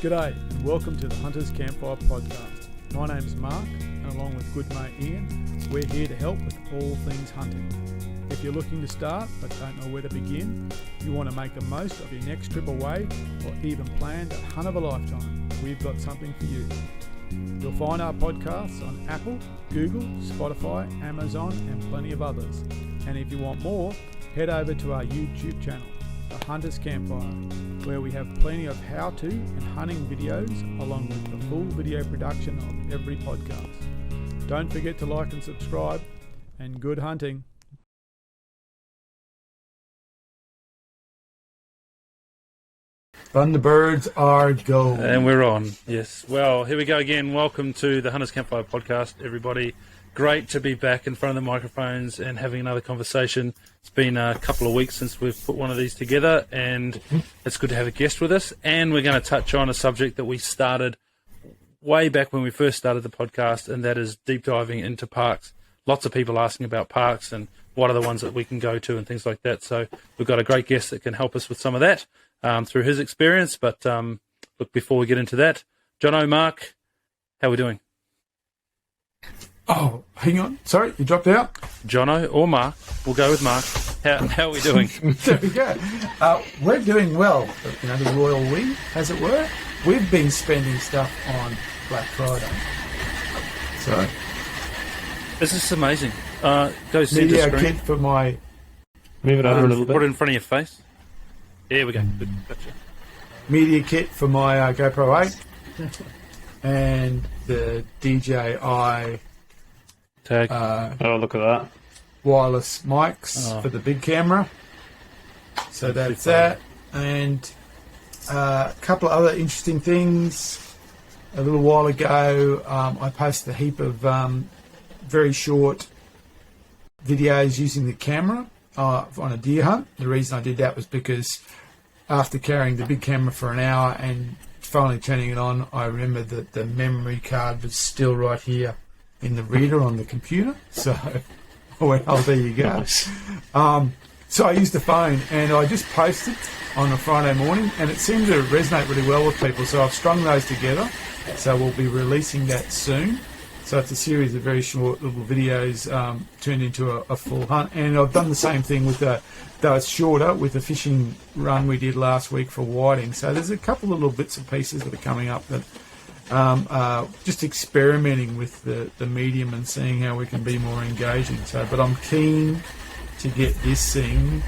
G'day and welcome to the Hunter's Campfire Podcast. My name's Mark and along with good mate Ian, we're here to help with all things hunting. If you're looking to start but don't know where to begin, you want to make the most of your next trip away or even plan that hunt of a lifetime, we've got something for you. You'll find our podcasts on Apple, Google, Spotify, Amazon and plenty of others. And if you want more, head over to our YouTube channel, The Hunter's Campfire, where we have plenty of how-to and hunting videos along with the full video production of every podcast. Don't forget to like and subscribe, and good hunting. Thunderbirds are go. And we're on, yes. Well, here we go again. Welcome to the Hunter's Campfire Podcast, everybody. Great to be back in front of the microphones and having another conversation. It's been a couple of weeks since we've put one of these together, and it's good to have a guest with us. And we're going to touch on a subject that we started way back when we first started the podcast, and that is deep diving into parks. Lots of people asking about parks and what are the ones that we can go to and things like that. So we've got a great guest that can help us with some of that through his experience. But look, before we get into that, Jono, Mark, how are we doing? Oh, hang on. Sorry, you dropped out. Jono or Mark? We'll go with Mark. How are we doing? There we go. We're doing well. You know, the royal we, as it were. We've been spending stuff on Black Friday. So, this is amazing. Go see the media screen. kit for my... Move it over a little bit. Put it in front of your face. There we go. Good. Gotcha. Media kit for my GoPro 8. And the DJI... Tag. Oh, look at that. wireless mics for the big camera. So that's that. And a couple of other interesting things. A little while ago, I posted a heap of very short videos using the camera on a deer hunt. The reason I did that was because after carrying the big camera for an hour and finally turning it on, I remembered that the memory card was still right here in the reader on the computer. So I went, oh, there you go. Nice. So I used the phone and I just posted on a Friday morning, and it seemed to resonate really well with people. So I've strung those together. So we'll be releasing that soon. So it's a series of very short little videos turned into a full hunt. And I've done the same thing with though it's shorter, with the fishing run we did last week for whiting. So there's a couple of little bits and pieces that are coming up that just experimenting with the medium and seeing how we can be more engaging. So, but I'm keen to get this thing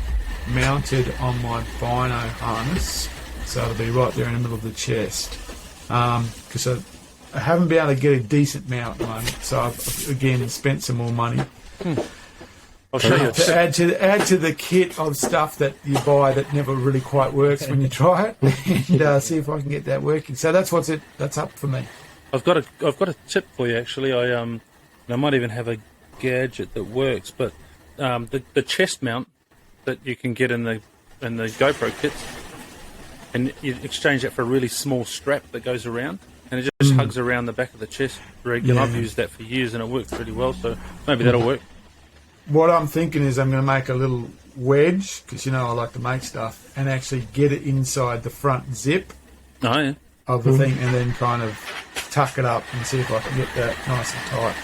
mounted on my bino harness, so it'll be right there in the middle of the chest. Because I haven't been able to get a decent mount at the moment, so I've again spent some more money. I'll show you. To add to the kit of stuff that you buy that never really quite works when you try it, and see if I can get that working. So that's that's up for me. I've got a tip for you actually. I might even have a gadget that works, but the chest mount that you can get in the GoPro kits, and you exchange that for a really small strap that goes around, and it just hugs around the back of the chest rig. And I've used that for years, and it works pretty well. So maybe that'll work. What I'm thinking is I'm going to make a little wedge, because you know I like to make stuff, and actually get it inside the front zip of the thing, and then kind of tuck it up and see if I can get that nice and tight.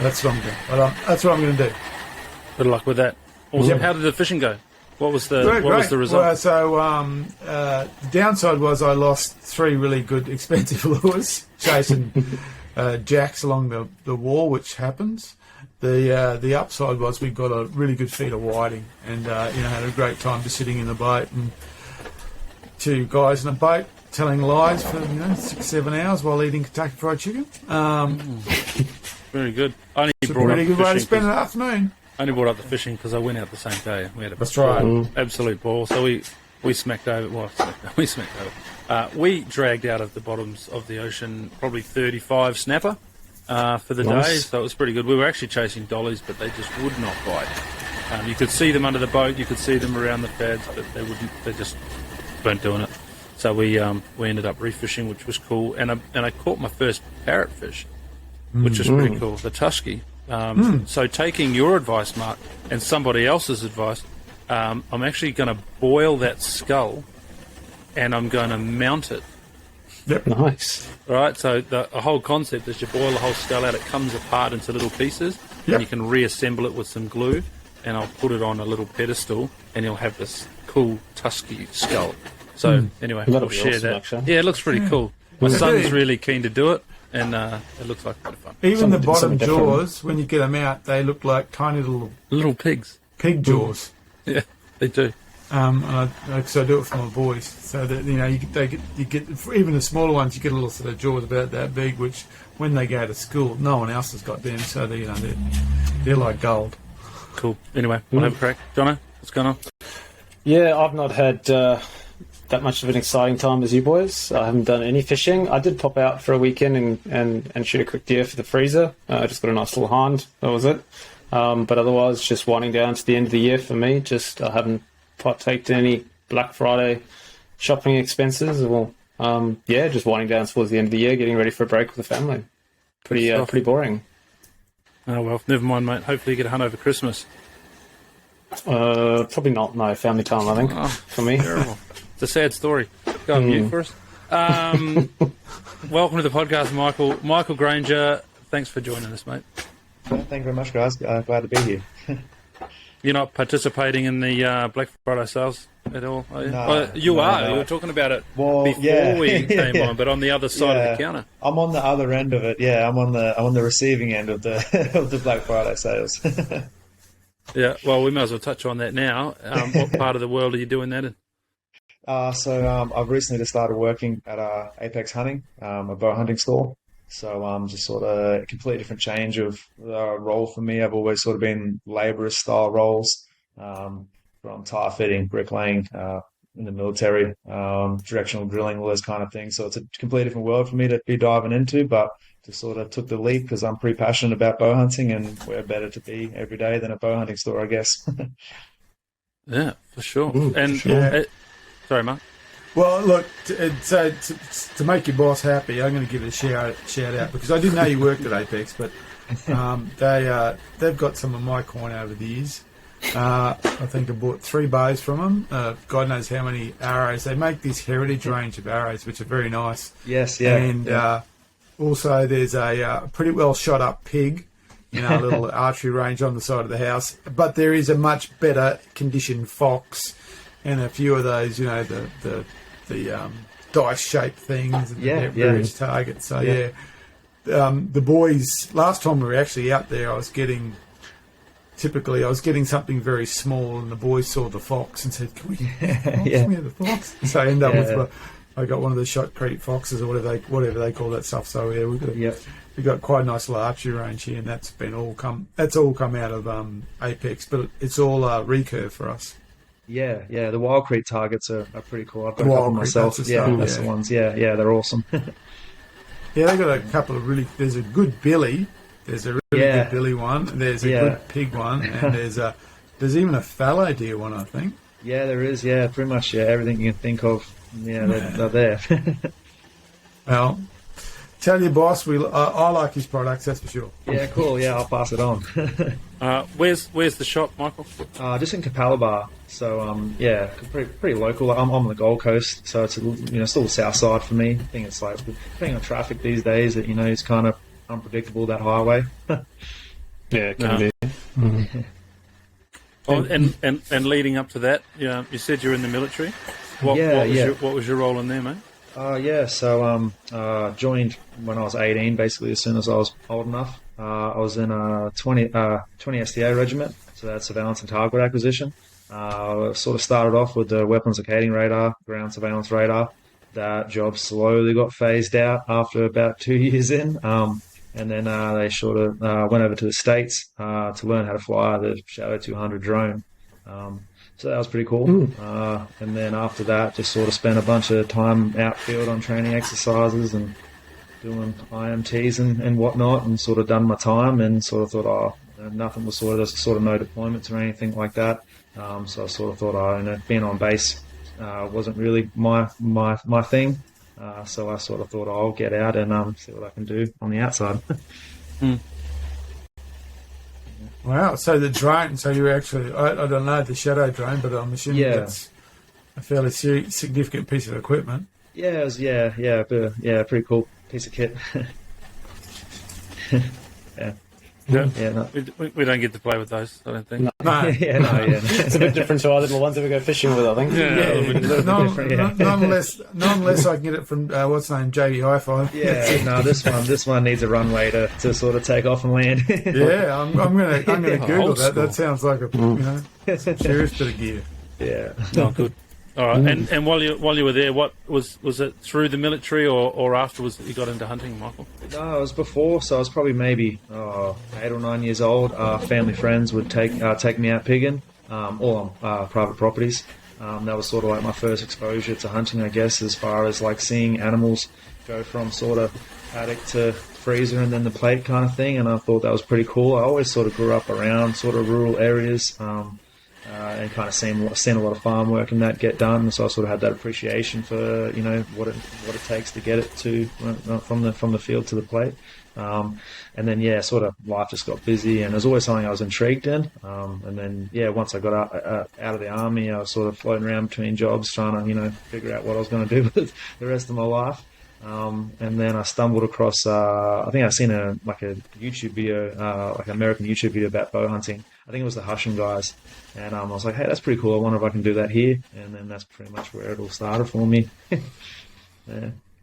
That's what I'm doing. That's what I'm going to do. Good luck with that. Awesome. Yep. How did the fishing go? What was the result? Well, so the downside was I lost 3 really good expensive lures chasing jacks along the wall, which happens. The upside was we got a really good feed of whiting, and had a great time just sitting in the boat, and 2 guys in a boat telling lies for 6-7 hours while eating Kentucky Fried Chicken. Very good. I only it's a brought pretty up good way to fishing spend an afternoon. I only brought up the fishing because I went out the same day. We had That's right. Absolute ball. So we smacked over. Well, we smacked over. We dragged out of the bottoms of the ocean probably 35 snapper for the day. So it was pretty good. We were actually chasing dollies, but they just would not bite. You could see them under the boat. You could see them around the pads, but they wouldn't. They just weren't doing it. So we ended up refishing, which was cool. And I caught my first parrotfish, which is pretty cool. The Tusky. So taking your advice, Mark, and somebody else's advice, I'm actually going to boil that skull, and I'm going to mount it Yep. Nice. Right, so the whole concept is you boil the whole skull out, it comes apart into little pieces, Yep. and you can reassemble it with some glue, and I'll put it on a little pedestal, and you'll have this cool, tusky skull. So, anyway, That'll we'll be share awesome, that. actually. Yeah, it looks pretty cool. My Well, son's yeah. really keen to do it, and it looks like a bit of fun. Even Something- the bottom something different. jaws, when you get them out, they look like tiny little Little pigs. pig jaws. Yeah, they do. Because I do it for my boys, so that you get even the smaller ones, you get a little set of jaws about that big, which when they go to school, no one else has got them, so they're like gold. Cool. Anyway, we'll have a crack. Jono, what's going on? Yeah, I've not had that much of an exciting time as you boys. I haven't done any fishing. I did pop out for a weekend and shoot a quick deer for the freezer. I just got a nice little hind. That was it. But otherwise, just winding down to the end of the year for me. I haven't partaked in any Black Friday shopping expenses. Well, just winding down towards the end of the year, getting ready for a break with the family. Pretty boring. Oh, well, never mind, mate. Hopefully you get a hunt over Christmas. Probably not. No, family time, I think, for me. Terrible. It's a sad story. Go on mute for us. Welcome to the podcast, Michael. Michael Granger, thanks for joining us, mate. Thank you very much, guys. Glad to be here. You're not participating in the Black Friday sales at all, are you? No, you no, are. no. You were talking about it Well, before yeah. we came Yeah. on, but on the other side of the counter. I'm on the other end of it. Yeah, I'm on the receiving end of the of the Black Friday sales. Yeah, well, we might as well touch on that now. What part of the world are you doing that in? I've recently just started working at Apex Hunting, a bow hunting store. So just sort of a completely different change of role for me. I've always sort of been labourers style roles, from tire fitting, bricklaying, in the military, directional drilling, all those kind of things. So it's a completely different world for me to be diving into, but just sort of took the leap because I'm pretty passionate about bow hunting, and where better to be every day than a bow hunting store, I guess. Yeah, for sure. And sure. Sorry, Mark. Well, look, to make your boss happy, I'm going to give it a shout out because I didn't know you worked at Apex, but they've got some of my coin over the years. I think I bought 3 bows from them. God knows how many arrows. They make this heritage range of arrows, which are very nice. Yes, yeah. And also there's a pretty well shot up pig in our little archery range on the side of the house. But there is a much better conditioned fox and a few of those, the dice shaped things and the average targets. So the boys, last time we were actually out there, I was getting something very small, and the boys saw the fox and said, "Can we get the fox? Yeah. Can we have the fox?" So I ended up with I got one of the shotcrete foxes or whatever they call that stuff. So yeah, we've got quite a nice little archery range here, and that's all come out of Apex, but it's all recurve for us. Yeah, the Wild Creek targets are pretty cool. I've got The a couple Wild Creek, myself. that's the Yeah, stuff, that's yeah. the ones. Yeah, they're awesome. Yeah, they got a couple of there's a good billy. There's a really good billy one. There's a good pig one, and there's even a fallow deer one, I think. Yeah, there is. Yeah, pretty much. Yeah, everything you can think of. Yeah, they're there. Well, tell your boss I like his products. That's for sure. Yeah, cool. Yeah, I'll pass it on. Where's the shop, Michael? Just in Capalaba. So pretty local. I'm on the Gold Coast, so it's still the south side for me. I think it's like depending on traffic these days, that it's kind of unpredictable, that highway. Yeah, it can be. Mm-hmm. Oh, and leading up to that, you said you're in the military. What was your role in there, mate? So joined when I was 18, basically as soon as I was old enough. I was in a 20 STA regiment, so that's surveillance and target acquisition. Sort of started off with the weapons locating radar, ground surveillance radar. That job slowly got phased out after about 2 years in. And then they sort of went over to the States to learn how to fly the Shadow 200 drone. So that was pretty cool. And then after that, just sort of spent a bunch of time outfield on training exercises and doing IMTs and whatnot, and sort of done my time and sort of thought, nothing was sort of no deployments or anything like that. So I sort of thought, being on base wasn't really my thing. So I sort of thought I'll get out and see what I can do on the outside. Wow. So the drone. So you actually, I don't know the Shadow drone, but I'm assuming that's a fairly significant piece of equipment. Yeah, it was, pretty cool piece of kit. Yeah. Yeah, no. We don't get to play with those, I don't think. No. It's a bit different to our little ones that we go fishing with, I think. Nonetheless, I can get it from what's the name, JD Hi-Fi. Yeah, no, this one needs a runway to sort of take off and land. Yeah, I'm gonna Google that. That sounds like a serious bit of gear. Yeah. Oh, good. All right, and while you were there, what was it through the military or afterwards that you got into hunting, Michael? No, it was before, so I was probably maybe 8 or 9 years old. Family friends would take me out pigging, all on private properties. That was sort of like my first exposure to hunting, I guess, as far as like seeing animals go from sort of paddock to freezer and then the plate kind of thing, and I thought that was pretty cool. I always sort of grew up around sort of rural areas. And kind of seen a lot of farm work and that get done, so I sort of had that appreciation for what it takes to get it to from the field to the plate, and then sort of life just got busy, and there's always something I was intrigued in, and then once I got out of the army, I was sort of floating around between jobs trying to figure out what I was going to do with the rest of my life. And then I stumbled across, I think I've seen a YouTube video, like an American YouTube video about bow hunting. I think it was the Hushan guys. And I was like, hey, that's pretty cool. I wonder if I can do that here. And then that's pretty much where it all started for me.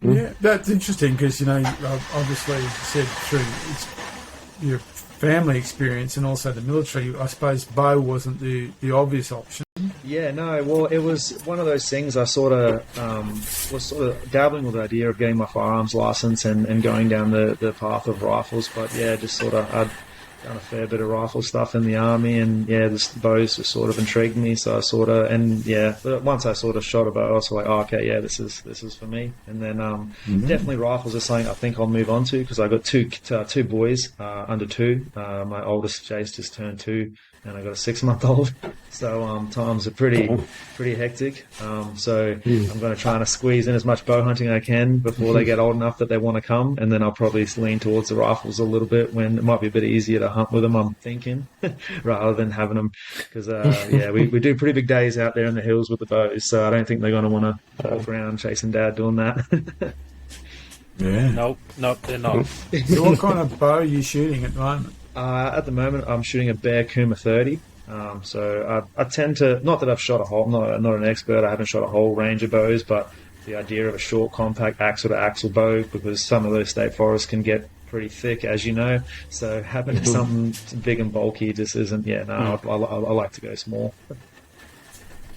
Yeah, that's interesting because, obviously you said through your family experience and also the military, I suppose bow wasn't the obvious option. Yeah, no, well, it was one of those things I sort of was sort of dabbling with the idea of getting my firearms license and going down the path of rifles, but just sort of I'd done a fair bit of rifle stuff in the army, and the bows just sort of intrigued me, so I sort of, but once I sort of shot a bow, I was like, oh, okay, this is for me, and then definitely rifles are something I think I'll move on to, because I got two boys under 2, my oldest Jace just turned 2, and I got a 6-month-old, so times are pretty hectic. So I'm going to try and squeeze in as much bow hunting I can before they get old enough that they want to come, and then I'll probably lean towards the rifles a little bit when it might be a bit easier to hunt with them, I'm thinking, rather than having them, because we do pretty big days out there in the hills with the bows, so I don't think they're going to want to walk around chasing Dad doing that. Yeah. Nope, they're not. So what kind of bow are you shooting at the moment? At the moment, I'm shooting a Bear Kuma 30. So I tend to, not that I've shot a whole, not an expert, I haven't shot a whole range of bows, but the idea of a short, compact axle-to-axle bow, because some of those state forests can get pretty thick, as you know. So having something big and bulky just isn't, I like to go small.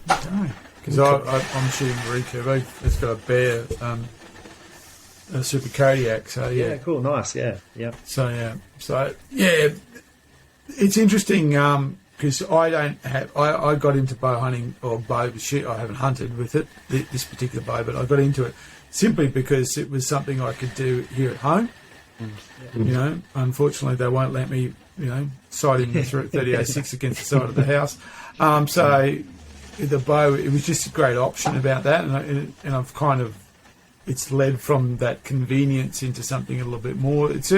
Because I'm shooting a recurve. It's got a Bear... a Super Kodiak, so cool, nice, yeah. So it's interesting because I got into bow hunting or bow shoot. I haven't hunted with it, this particular bow, but I got into it simply because it was something I could do here at home. Unfortunately, they won't let me, sighting the 30-06 against the side of the house. So the bow, it was just a great option about that, and I've kind of. It's led from that convenience into something a little bit more. It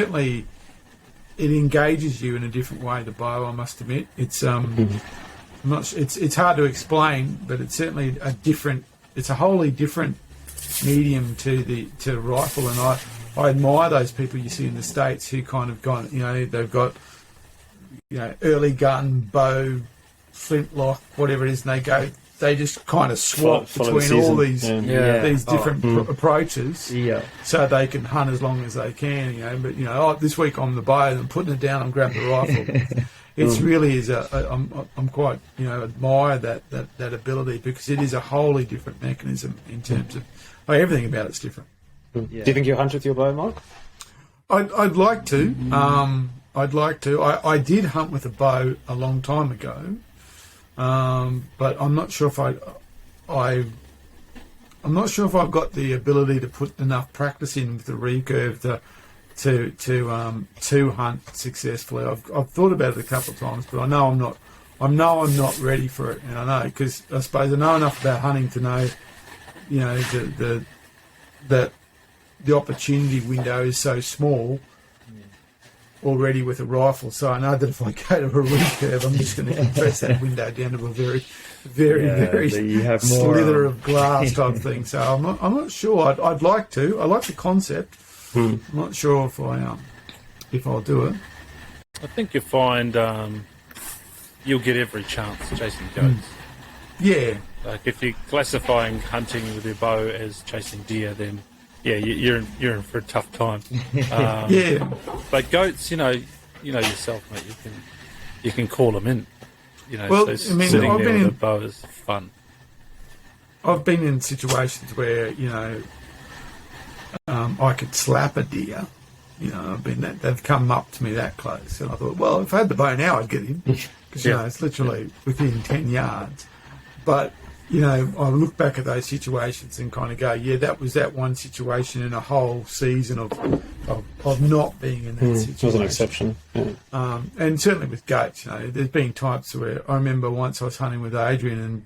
engages you in a different way. The bow, I must admit, it's it's hard to explain, but it's certainly it's a wholly different medium to rifle. And I admire those people you see in the States who kind of they've got early gun, bow, flintlock, whatever it is, and they just kind of swap between all these different approaches, so they can hunt as long as they can. But this week I'm the bow and putting it down, I'm grabbing the rifle. It really is I'm quite admire that ability, because it is a wholly different mechanism in terms of everything about it's different. Do you think you'll hunt with your bow, Mike? I'd like to. I did hunt with a bow a long time ago. But I'm not sure if I'm not sure if I've got the ability to put enough practice in with the recurve to hunt successfully. I've thought about it a couple of times, but I know I'm not ready for it, and I know, because I suppose I know enough about hunting to know, that the opportunity window is so small. already with a rifle, so I know that if I go to a recurve, I'm just going to compress that window down to a very, very you have more, slither of glass type thing. So I'm not sure. I'd like to. I like the concept. I'm not sure if I'll do it. I think you find you'll get every chance chasing goats. Yeah. Like if you're classifying hunting with your bow as chasing deer, then yeah, you're in for a tough time. Yeah. But goats, you know yourself, mate. You can call them in. You know, Well, so I mean, sitting I've there been with in- a bow is fun. I've been in situations where, I could slap a deer. They've come up to me that close. And I thought, well, if I had the bow now, I'd get him. Because, it's literally within 10 yards. But, I look back at those situations and kind of go, yeah, that was that one situation in a whole season of not being in that situation. It was an exception. Yeah. And certainly with goats, there's been times where I remember once I was hunting with Adrian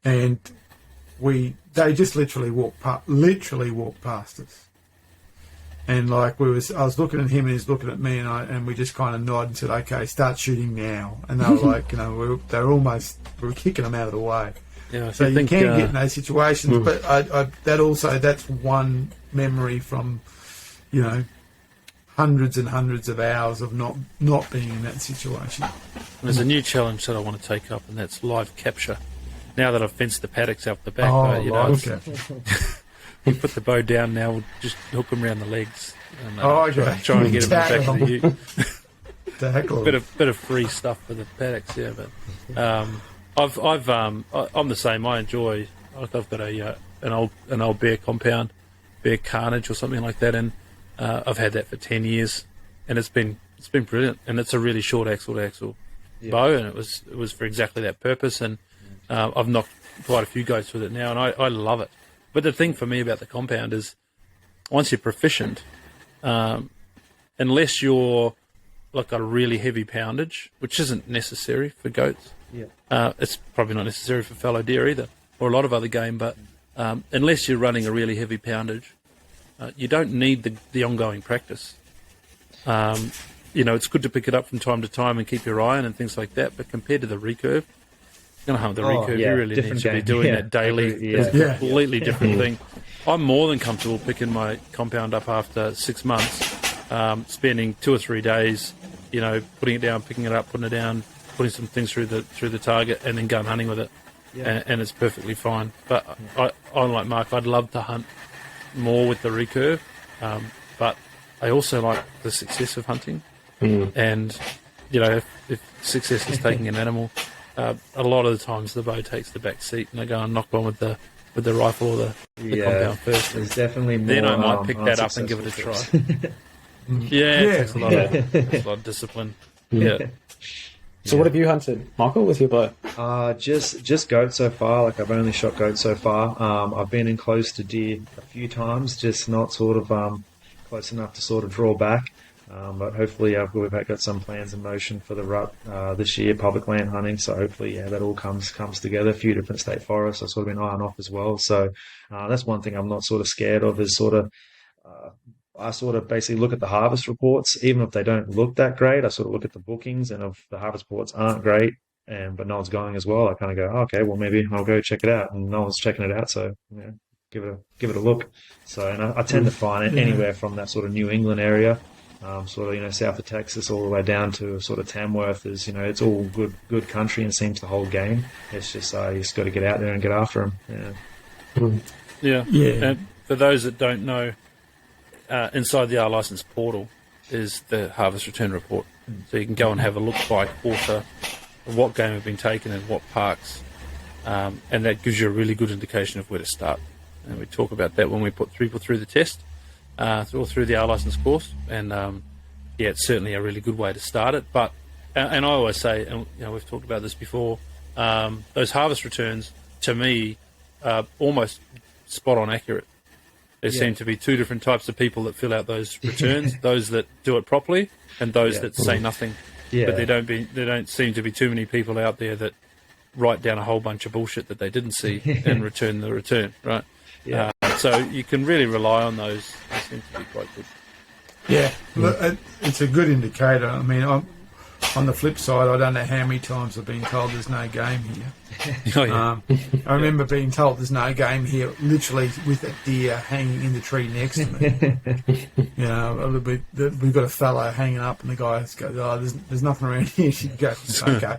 and they just literally walked past us. And I was looking at him and he's looking at me and we just kind of nodded and said, okay, start shooting now. And they were like, we were kicking them out of the way. Yeah, So you can get in those situations, but that's one memory from, hundreds and hundreds of hours of not being in that situation. There's a new challenge that I want to take up, and that's live capture. Now that I've fenced the paddocks out the back, we put the bow down now, we'll just hook them around the legs and try and get them back to the ute. Tackle. Bit of free stuff for the paddocks, yeah. But I'm the same. I enjoy. I've got an old bear compound, bear carnage or something like that, and I've had that for 10 years, and it's been brilliant. And it's a really short axle to axle bow, and it was for exactly that purpose. And I've knocked quite a few goats with it now, and I love it. But the thing for me about the compound is, once you're proficient, unless you're like a really heavy poundage, which isn't necessary for goats. Yeah. It's probably not necessary for fallow deer either, or a lot of other game. But unless you're running a really heavy poundage, you don't need the ongoing practice. It's good to pick it up from time to time and keep your eye on and things like that. But compared to the recurve, you're going to hunt the recurve. You really need to be doing that daily. It's a completely different thing. I'm more than comfortable picking my compound up after 6 months, spending 2 or 3 days, putting it down, picking it up, putting it down, putting some things through the target, and then going hunting with it, and it's perfectly fine. But I'm like Mark. I'd love to hunt more with the recurve, but I also like the success of hunting, and if success is taking an animal, a lot of the times the bow takes the back seat, and I go and knock one with the rifle or the compound first. There's definitely more. Then I might pick that up and give it a try. It takes a lot of discipline. Yeah. So what have you hunted, Michael, with your bow? Just goat so far. Like I've only shot goat so far. I've been in close to deer a few times, just not sort of close enough to sort of draw back. But hopefully we've got some plans in motion for the rut this year, public land hunting. So hopefully, that all comes together. A few different state forests I've sort of been eyeing off as well. So that's one thing I'm not sort of scared of is I sort of basically look at the harvest reports, even if they don't look that great. I sort of look at the bookings, and if the harvest reports aren't great, but no one's going as well, I kind of go, okay, well maybe I'll go check it out, and no one's checking it out, so give it a look. So, and I tend to find it anywhere from that sort of New England area, sort of south of Texas, all the way down to sort of Tamworth. Is it's all good country and seems to hold game. It's just you just got to get out there and get after them. Yeah. And for those that don't know, inside the R Licence portal is the harvest return report. So you can go and have a look by quarter of what game have been taken and what parks, and that gives you a really good indication of where to start. And we talk about that when we put people through the test, or through the R Licence course. And it's certainly a really good way to start it. But and I always say, and we've talked about this before, those harvest returns to me are almost spot on accurate. There seem to be two different types of people that fill out those returns: those that do it properly, and those that say nothing. But there don't seem to be too many people out there that write down a whole bunch of bullshit that they didn't see and return the return, right? So you can really rely on those. They seem to be quite good. Yeah, look, it's a good indicator. I mean, on the flip side, I don't know how many times I've been told there's no game here. Oh, yeah. I remember being told there's no game here, literally with a deer hanging in the tree next to me. You know, we've got a fellow hanging up, and the guy goes, "Oh, there's nothing around here." She goes, "Okay."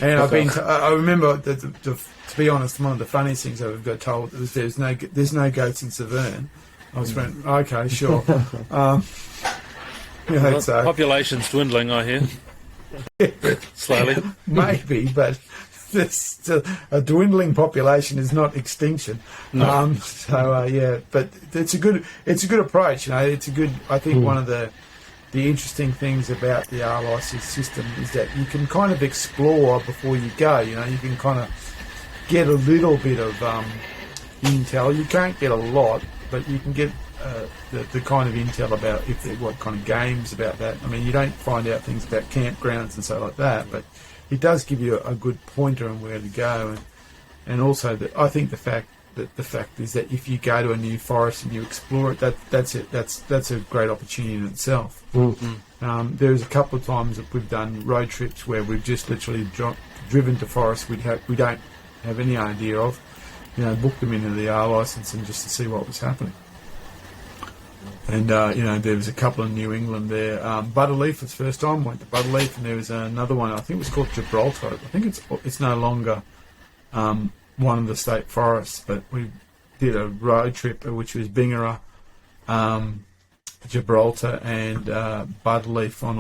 And I remember that, to be honest, one of the funniest things I've got told is there's no goats in Severn. I was went, "Okay, sure." You know, so Population's dwindling, I hear. Slowly. Maybe, but a dwindling population is not extinction. No. But it's a good approach. You know, it's a good. I think one of the interesting things about the RLIC system is that you can kind of explore before you go. You know, you can kind of get a little bit of intel. You can't get a lot, but you can get the kind of intel about what kind of games about that. I mean, you don't find out things about campgrounds and so like that, but it does give you a good pointer on where to go, and also I think the fact is that if you go to a new forest and you explore it, that's a great opportunity in itself. Mm-hmm. There's a couple of times that we've done road trips where we've just literally driven to forests we don't have any idea of, you know, booked them into the R license and just to see what was happening. And, you know, there was a couple in New England there. Butterleaf was the first time, went to Butterleaf, and there was another one, I think it was called Gibraltar. I think it's no longer one of the state forests, but we did a road trip which was Bingara, Gibraltar and Butterleaf on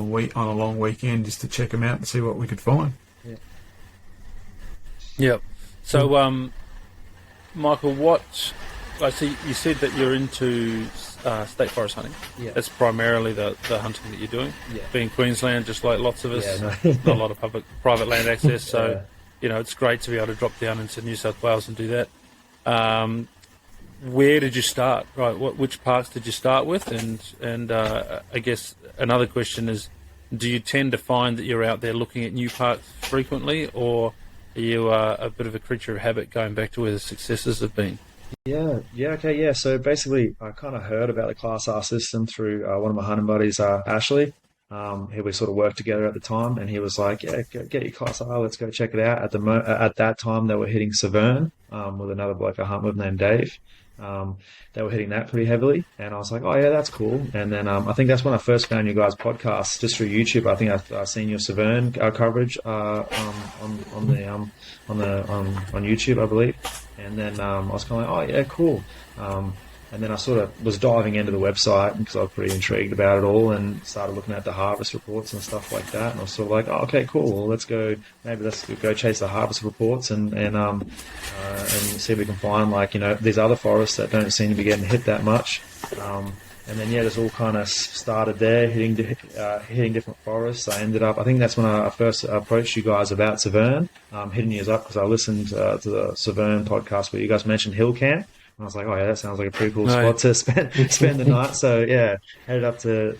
a long weekend just to check them out and see what we could find. Yep. So, Michael, I see you said that you're into state forest hunting. Yeah. That's primarily the hunting that you're doing. Yeah. Being Queensland, just like lots of us, Yeah, not a lot of private land access. So, Yeah. you know, it's great to be able to drop down into New South Wales and do that. Where did you start? Right, which parks did you start with? And I guess another question is, do you tend to find that you're out there looking at new parks frequently, or are you a bit of a creature of habit going back to where the successes have been? Okay. So basically, I kind of heard about the Class R system through one of my hunting buddies, Ashley. We sort of worked together at the time, and he was like, "Yeah, get your Class R, let's go check it out." At that time, they were hitting Severn with another bloke I hunt with named Dave. They were hitting that pretty heavily, and I was like, "Oh yeah, that's cool." And then I think that's when I first found you guys' podcast just through YouTube. I think I've seen your Severn coverage on YouTube, I believe. And then I was kind of like, "Oh yeah, cool." And then I sort of was diving into the website because I was pretty intrigued about it all, and started looking at the harvest reports and stuff like that. And I was sort of like, "Oh, okay, cool. Well, let's go chase the harvest reports and see if we can find, like, you know, these other forests that don't seem to be getting hit that much." And then this all kind of started there, hitting different forests. I think that's when I first approached you guys about Severn, hitting you up because I listened to the Severn podcast where you guys mentioned Hill Camp. And I was like, "Oh yeah, that sounds like a pretty cool spot to spend the night." So yeah, headed up to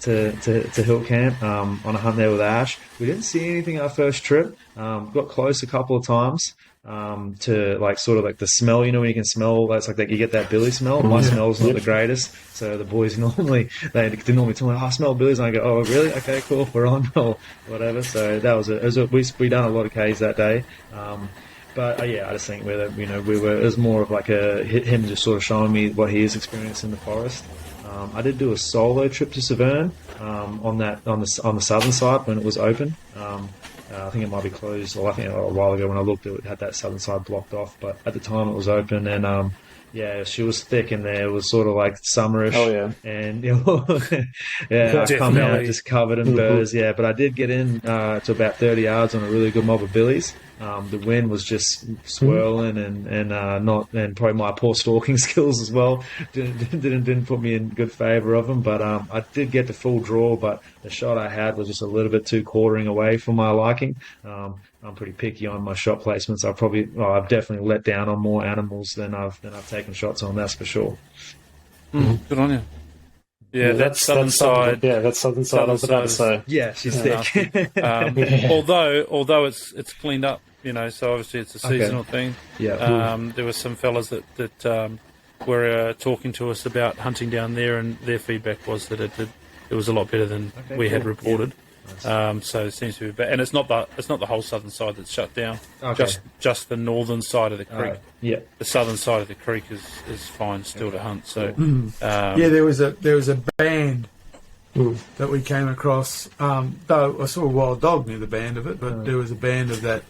Hill Camp on a hunt there with Ash. We didn't see anything our first trip. Got close a couple of times to, like, sort of like the smell. You know, when you can smell, that's like you get that billy smell. My smell's not the greatest, so the boys they normally tell me, "Oh, I smell billies," and I go, "Oh really? Okay, cool, we're on," or whatever. So that was we done a lot of Ks that day. But I just think it was more of like him just sort of showing me what he has experienced in the forest. I did do a solo trip to Severn on the southern side when it was open. I think it might be closed, or I think a while ago when I looked, it had that southern side blocked off. But at the time it was open, and she was thick in there. It was sort of like summerish. Oh yeah, and I come out just covered in birds. Yeah, but I did get in to about 30 yards on a really good mob of billies. The wind was just swirling, and probably my poor stalking skills as well didn't put me in good favour of them. But I did get the full draw, but the shot I had was just a little bit too quartering away for my liking. I'm pretty picky on my shot placements. I've definitely let down on more animals than I've taken shots on. That's for sure. Good on you. Yeah, that's southern side. Yeah, that's southern side. I was about to say. Yeah, she's thick. Although it's cleaned up, you know, so obviously it's a seasonal thing. Yeah. There were some fellas that were talking to us about hunting down there, and their feedback was that it did it was a lot better than we had reported. So it seems to be bad. And it's not the whole southern side that's shut down. Just the northern side of the creek. The southern side of the creek is fine still to hunt. So there was a band that we came across. Though I saw a wild dog near the band of it, but there was a band of that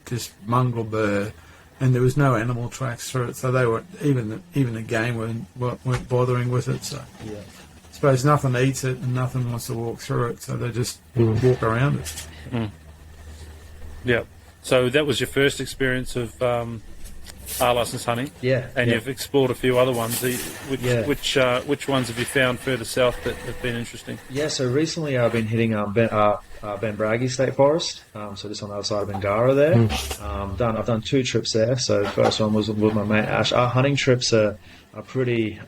this mongrel bird, and there was no animal tracks through it. So they were even the game weren't bothering with it. So. Yeah. I suppose nothing eats it and nothing wants to walk through it, so they just walk around it. Yeah. So that was your first experience of R-license hunting? Yeah. And you've explored a few other ones. Which ones have you found further south that have been interesting? Yeah, so recently I've been hitting Benbraggie State Forest, so just on the other side of Bengara there. I've done 2 trips there. So the first one was with my mate Ash. Our hunting trips are pretty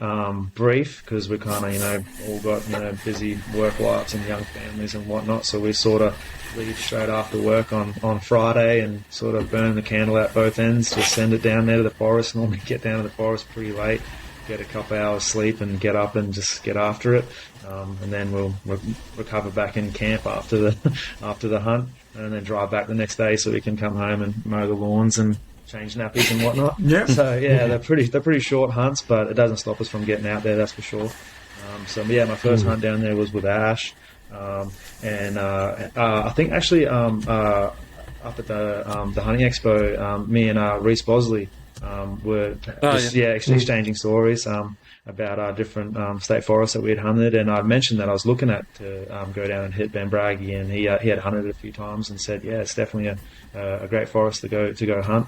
brief because we kind of, all got, busy work lives and young families and whatnot. So we sort of leave straight after work on Friday and sort of burn the candle at both ends, just send it down there to the forest. Normally get down to the forest pretty late, get a couple hours sleep and get up and just get after it. And then we'll recover back in camp after the hunt, and then drive back the next day so we can come home and mow the lawns and change nappies and whatnot. Yeah. So they're pretty short hunts, but it doesn't stop us from getting out there. That's for sure. My first hunt down there was with Ash, and I think actually up at the hunting expo, me and Reese Bosley were exchanging stories about different state forests that we had hunted, and I mentioned that I was looking at to go down and hit Benbraggie, and he had hunted it a few times and said, yeah, it's definitely a great forest to go hunt.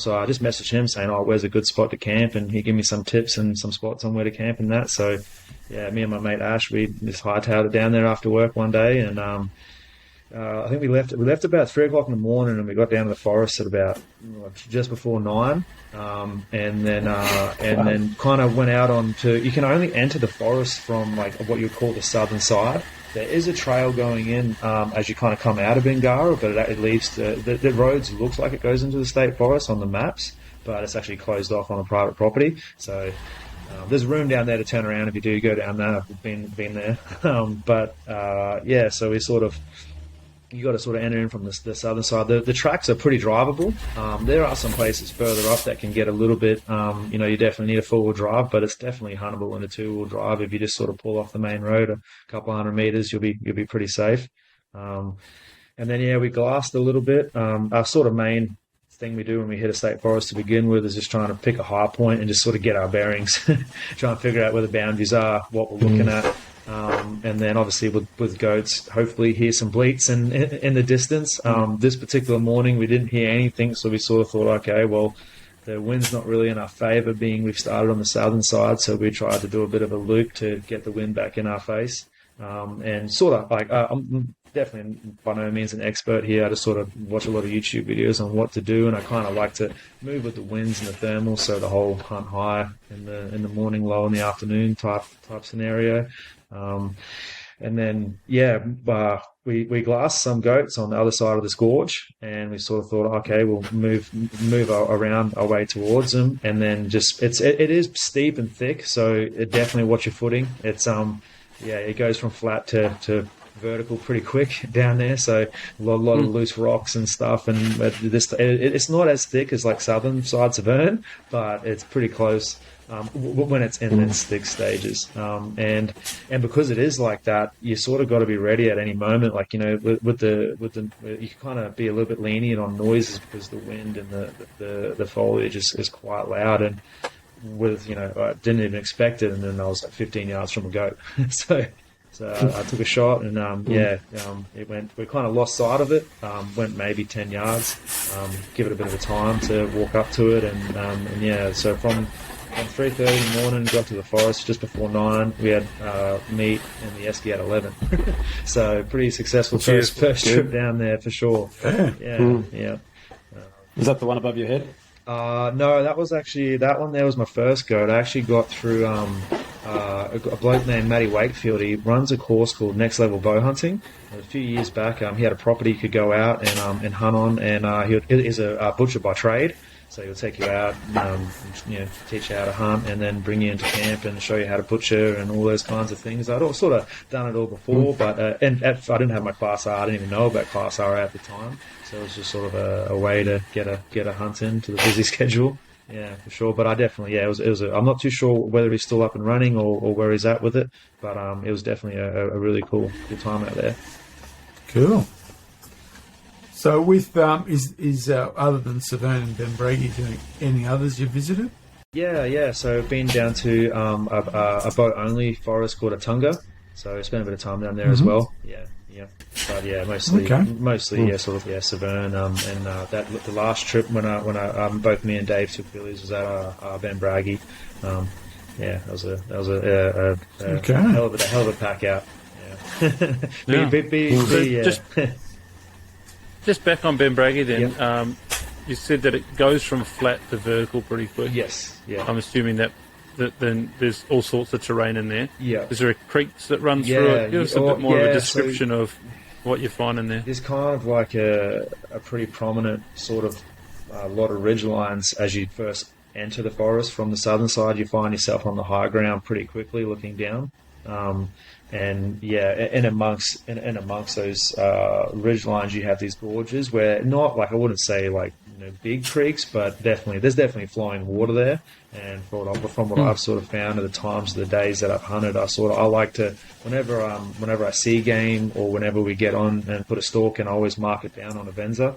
So I just messaged him saying, where's a good spot to camp, and he gave me some tips and some spots on where to camp and that. So yeah, me and my mate Ash, we just hightailed it down there after work one day, and I think we left about 3 o'clock in the morning, and we got down to the forest at about just before 9, and then kind of went out onto. You can only enter the forest from like what you would call the southern side. There is a trail going in as you kind of come out of Bengara, but it leaves the roads looks like it goes into the state forest on the maps, but it's actually closed off on a private property. So there's room down there to turn around if you do go down there. I've been there, so we sort of. You got to sort of enter in from the southern side. The tracks are pretty drivable. There are some places further up that can get a little bit, you definitely need a 4-wheel drive, but it's definitely huntable in a 2-wheel drive. If you just sort of pull off the main road a couple hundred meters, you'll be pretty safe. And then, we glassed a little bit. Our sort of main thing we do when we hit a state forest to begin with is just trying to pick a high point and just sort of get our bearings, try and figure out where the boundaries are, what we're looking at. And then obviously with goats, hopefully hear some bleats in the distance. This particular morning we didn't hear anything, so we sort of thought, okay, well, the wind's not really in our favour, being we've started on the southern side, so we tried to do a bit of a loop to get the wind back in our face. And sort of like, I'm definitely by no means an expert here. I just sort of watch a lot of YouTube videos on what to do, and I kind of like to move with the winds and the thermals, so the whole hunt high in the morning, low in the afternoon type scenario. And then, we glassed some goats on the other side of this gorge, and we sort of thought, okay, we'll move around our way towards them, and then it is steep and thick, so it definitely watch your footing. It's it goes from flat to vertical pretty quick down there, so a lot of loose rocks and stuff, and it's not as thick as like southern side Severn, but it's pretty close. When it's in its thick stages, and because it is like that, you sort of got to be ready at any moment. Like with the you can kind of be a little bit lenient on noises because the wind and the foliage is quite loud. And I didn't even expect it, and then I was like 15 yards from a goat, so I took a shot, and it went. We kind of lost sight of it. Went maybe 10 yards. Give it a bit of a time to walk up to it, and so from 3:30 in the morning, got to the forest just before 9. We had meat in the esky at 11. So pretty successful first trip down there for sure. Yeah. Is that the one above your head? No, that was actually, that one there was my first goat. I actually got through a bloke named Matty Wakefield. He runs a course called Next Level Bow Hunting. A few years back, he had a property he could go out and hunt on, and he is a butcher by trade. So he'll take you out, teach you how to hunt, and then bring you into camp and show you how to butcher and all those kinds of things. I'd all sort of done it all before, but I didn't have my Class R. I didn't even know about Class R at the time, so it was just sort of a way to get a hunt into the busy schedule. Yeah, for sure. But I definitely, it was. I'm not too sure whether he's still up and running or where he's at with it, but it was definitely a really cool time out there. Cool. So with is other than Severn and Benbraggie, doing any others you visited? Yeah. So I've been down to a boat-only forest called Atunga. So I spent a bit of time down there as well. Yeah. But mostly Severn. And the last trip when I both me and Dave took Billy's was at Benbraggie. That was a hell of a pack out. Yeah. Just back on Benbraggie then. Yep. You said that it goes from flat to vertical pretty quick. Yes. Yeah. I'm assuming that then there's all sorts of terrain in there. Yeah. Is there a creek that runs through it? Give us a bit more of a description of what you find in there. There's kind of like a pretty prominent sort of lot of ridge lines as you first enter the forest. From the southern side, you find yourself on the high ground pretty quickly looking down. And amongst those ridge lines, you have these gorges where not like I wouldn't say like big creeks, but there's definitely flowing water there. And from what I've sort of found at the times of the days that I've hunted, I like to whenever I see game or whenever we get on and put a stalk, and I always mark it down on a Venza,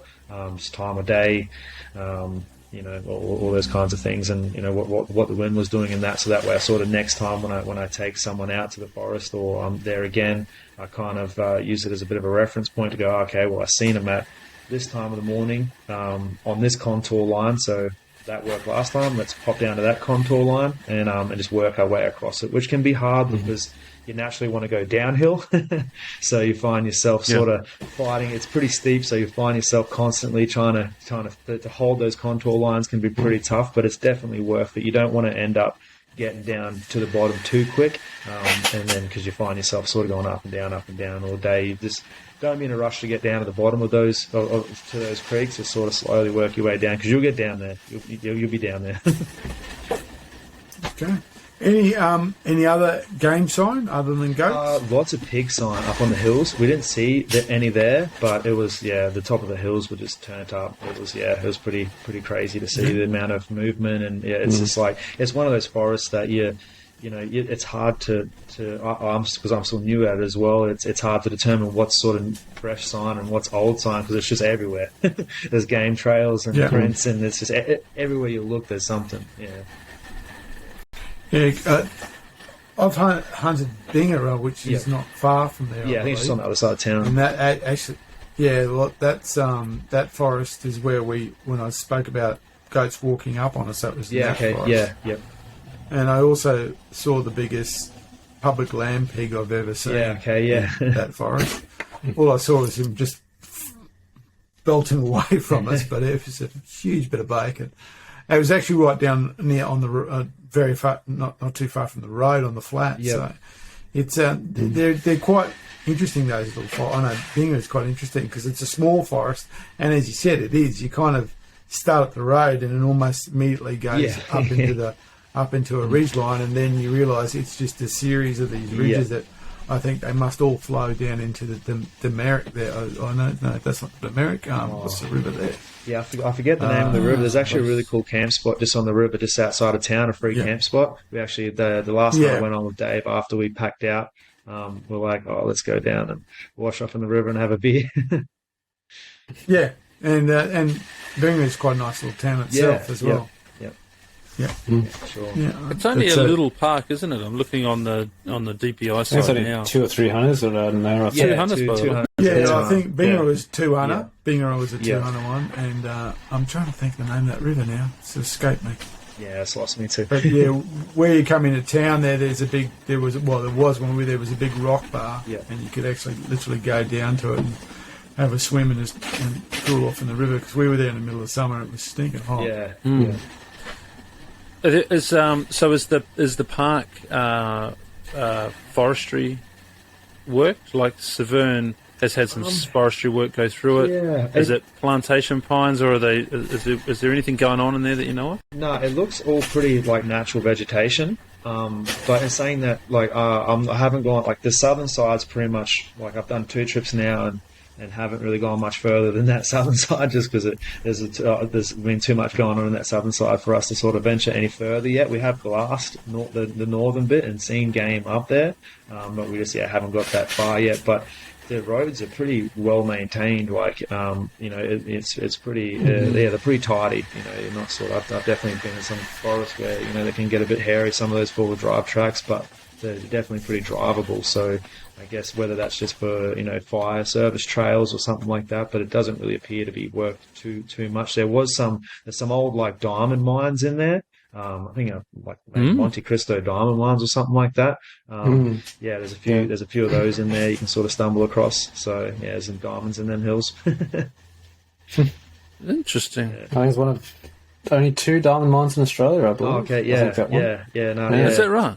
just time of day. All those kinds of things, and what the wind was doing in that. So that way, I sort of next time when I take someone out to the forest or I'm there again, I kind of use it as a bit of a reference point to go, okay, well, I seen them at this time of the morning on this contour line, so that worked last time. Let's pop down to that contour line and just work our way across it, which can be hard because you naturally want to go downhill. So you find yourself sort of fighting. It's pretty steep, so you find yourself constantly trying to hold those contour lines can be pretty tough, but it's definitely worth it. You don't want to end up getting down to the bottom too quick, and then because you find yourself sort of going up and down all day. You just don't be in a rush to get down to the bottom of those to those creeks. Just sort of slowly work your way down, because you'll get down there. You'll be down there. Okay. Any other game sign other than goats? Lots of pig sign up on the hills. We didn't see any there, but it was the top of the hills were just turned up. It was pretty crazy to see the amount of movement, and it's just like it's one of those forests that it's hard to because I'm still new at it as well. It's hard to determine what's sort of fresh sign and what's old sign, because it's just everywhere. There's game trails and prints, and it's just everywhere you look, there's something. I've hunted Bingara, which is not far from there. I think it's just on the other side of town. And that actually, that's that forest is where when I spoke about goats walking up on us, that was the forest. And I also saw the biggest public land pig I've ever seen. In that forest. All I saw was him just belting away from us, but it was a huge bit of bacon. It was actually right down near on the very far, not too far from the road on the flat. So it's they're quite interesting, those little forests. I know Binger is quite interesting because it's a small forest, and as you said, it is. You kind of start at the road and it almost immediately goes up into a ridge line, and then you realise it's just a series of these ridges that I think they must all flow down into the Merrick there. I don't know if that's not the Merrick. What's the river there? Yeah, I forget the name of the river. There's actually a really cool camp spot just on the river, just outside of town, a free camp spot. We actually, the last night I went on with Dave after we packed out, we're like, let's go down and wash off in the river and have a beer. And Bingara is quite a nice little town itself as well. Sure. It's only a little park, isn't it? I'm looking on the DPI side it's only now. 2 or 3 hunters, or I don't know. 2 hunters, by the way. I think Bingara was 2 hunter. Bingara was a 2 hunter one, and I'm trying to think the name of that river now. It's escaped me. Yeah, it's lost me too. But where you come into town, there was when we there was a big rock bar, and you could actually literally go down to it and have a swim and cool off in the river, because we were there in the middle of summer and it was stinking hot. Is the park forestry worked? Like Severn has had some forestry work go through it. Yeah. Is it plantation pines, or are they? Is there anything going on in there that you know of? No, it looks all pretty like natural vegetation. But in saying that, like, I haven't gone, like, the southern side's pretty much, like, I've done 2 trips now and haven't really gone much further than that southern side, just because there's been too much going on in that southern side for us to sort of venture any further yet. We have glassed the northern bit and seen game up there, but we just haven't got that far yet. But the roads are pretty well maintained. Like, it's pretty, they're pretty tidy. You're not sort of. I've definitely been in some forests where they can get a bit hairy, some of those 4-wheel drive tracks, but they're definitely pretty drivable. So I guess whether that's just for fire service trails or something like that, but it doesn't really appear to be worked too much. There's some old like diamond mines in there. I think like Monte Cristo diamond mines or something like that. Yeah, there's a few of those in there you can sort of stumble across. So yeah, there's some diamonds in them hills. Interesting. I think it's one of only 2 diamond mines in Australia, I believe. Oh, okay, yeah. Is that right?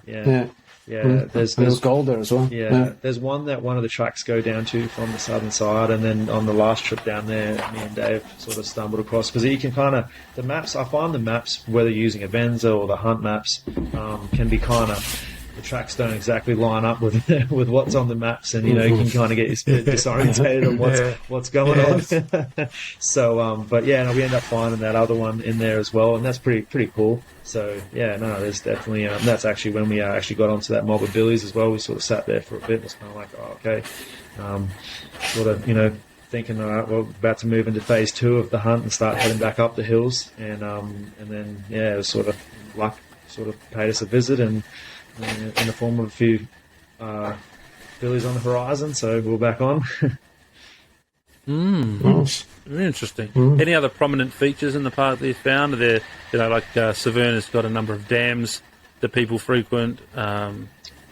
Yeah. There's gold there as well. Yeah, there's one of the tracks go down to from the southern side, and then on the last trip down there, me and Dave sort of stumbled across, because you can kind of, the maps, I find the maps, whether using Avenza or the Hunt maps, can be kind of, the tracks don't exactly line up with with what's on the maps, and you can kind of get disorientated on what's going on. So, but yeah, no, we end up finding that other one in there as well, and that's pretty cool. So yeah, no, there's definitely that's actually when we actually got onto that mob of billies as well. We sort of sat there for a bit. It was kind of like, oh, okay, sort of thinking, all right, well, about to move into phase 2 of the hunt and start heading back up the hills, and then it was sort of luck sort of paid us a visit, and in the form of a few billies on the horizon, so we're back on. Very interesting. Any other prominent features in the park that you found? Are there, like Severna's got a number of dams that people frequent,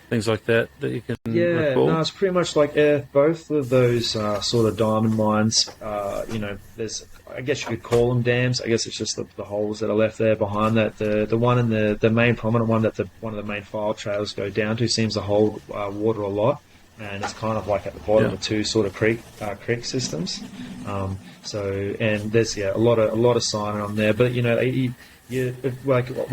things like that you can recall? No, it's pretty much like both of those sort of diamond mines. There's, I guess you could call them dams. I guess it's just the holes that are left there behind that. The one in the main prominent one that one of the main file trails go down to seems to hold water a lot, and it's kind of like at the bottom of 2 sort of creek systems. And there's a lot of sign on there, but we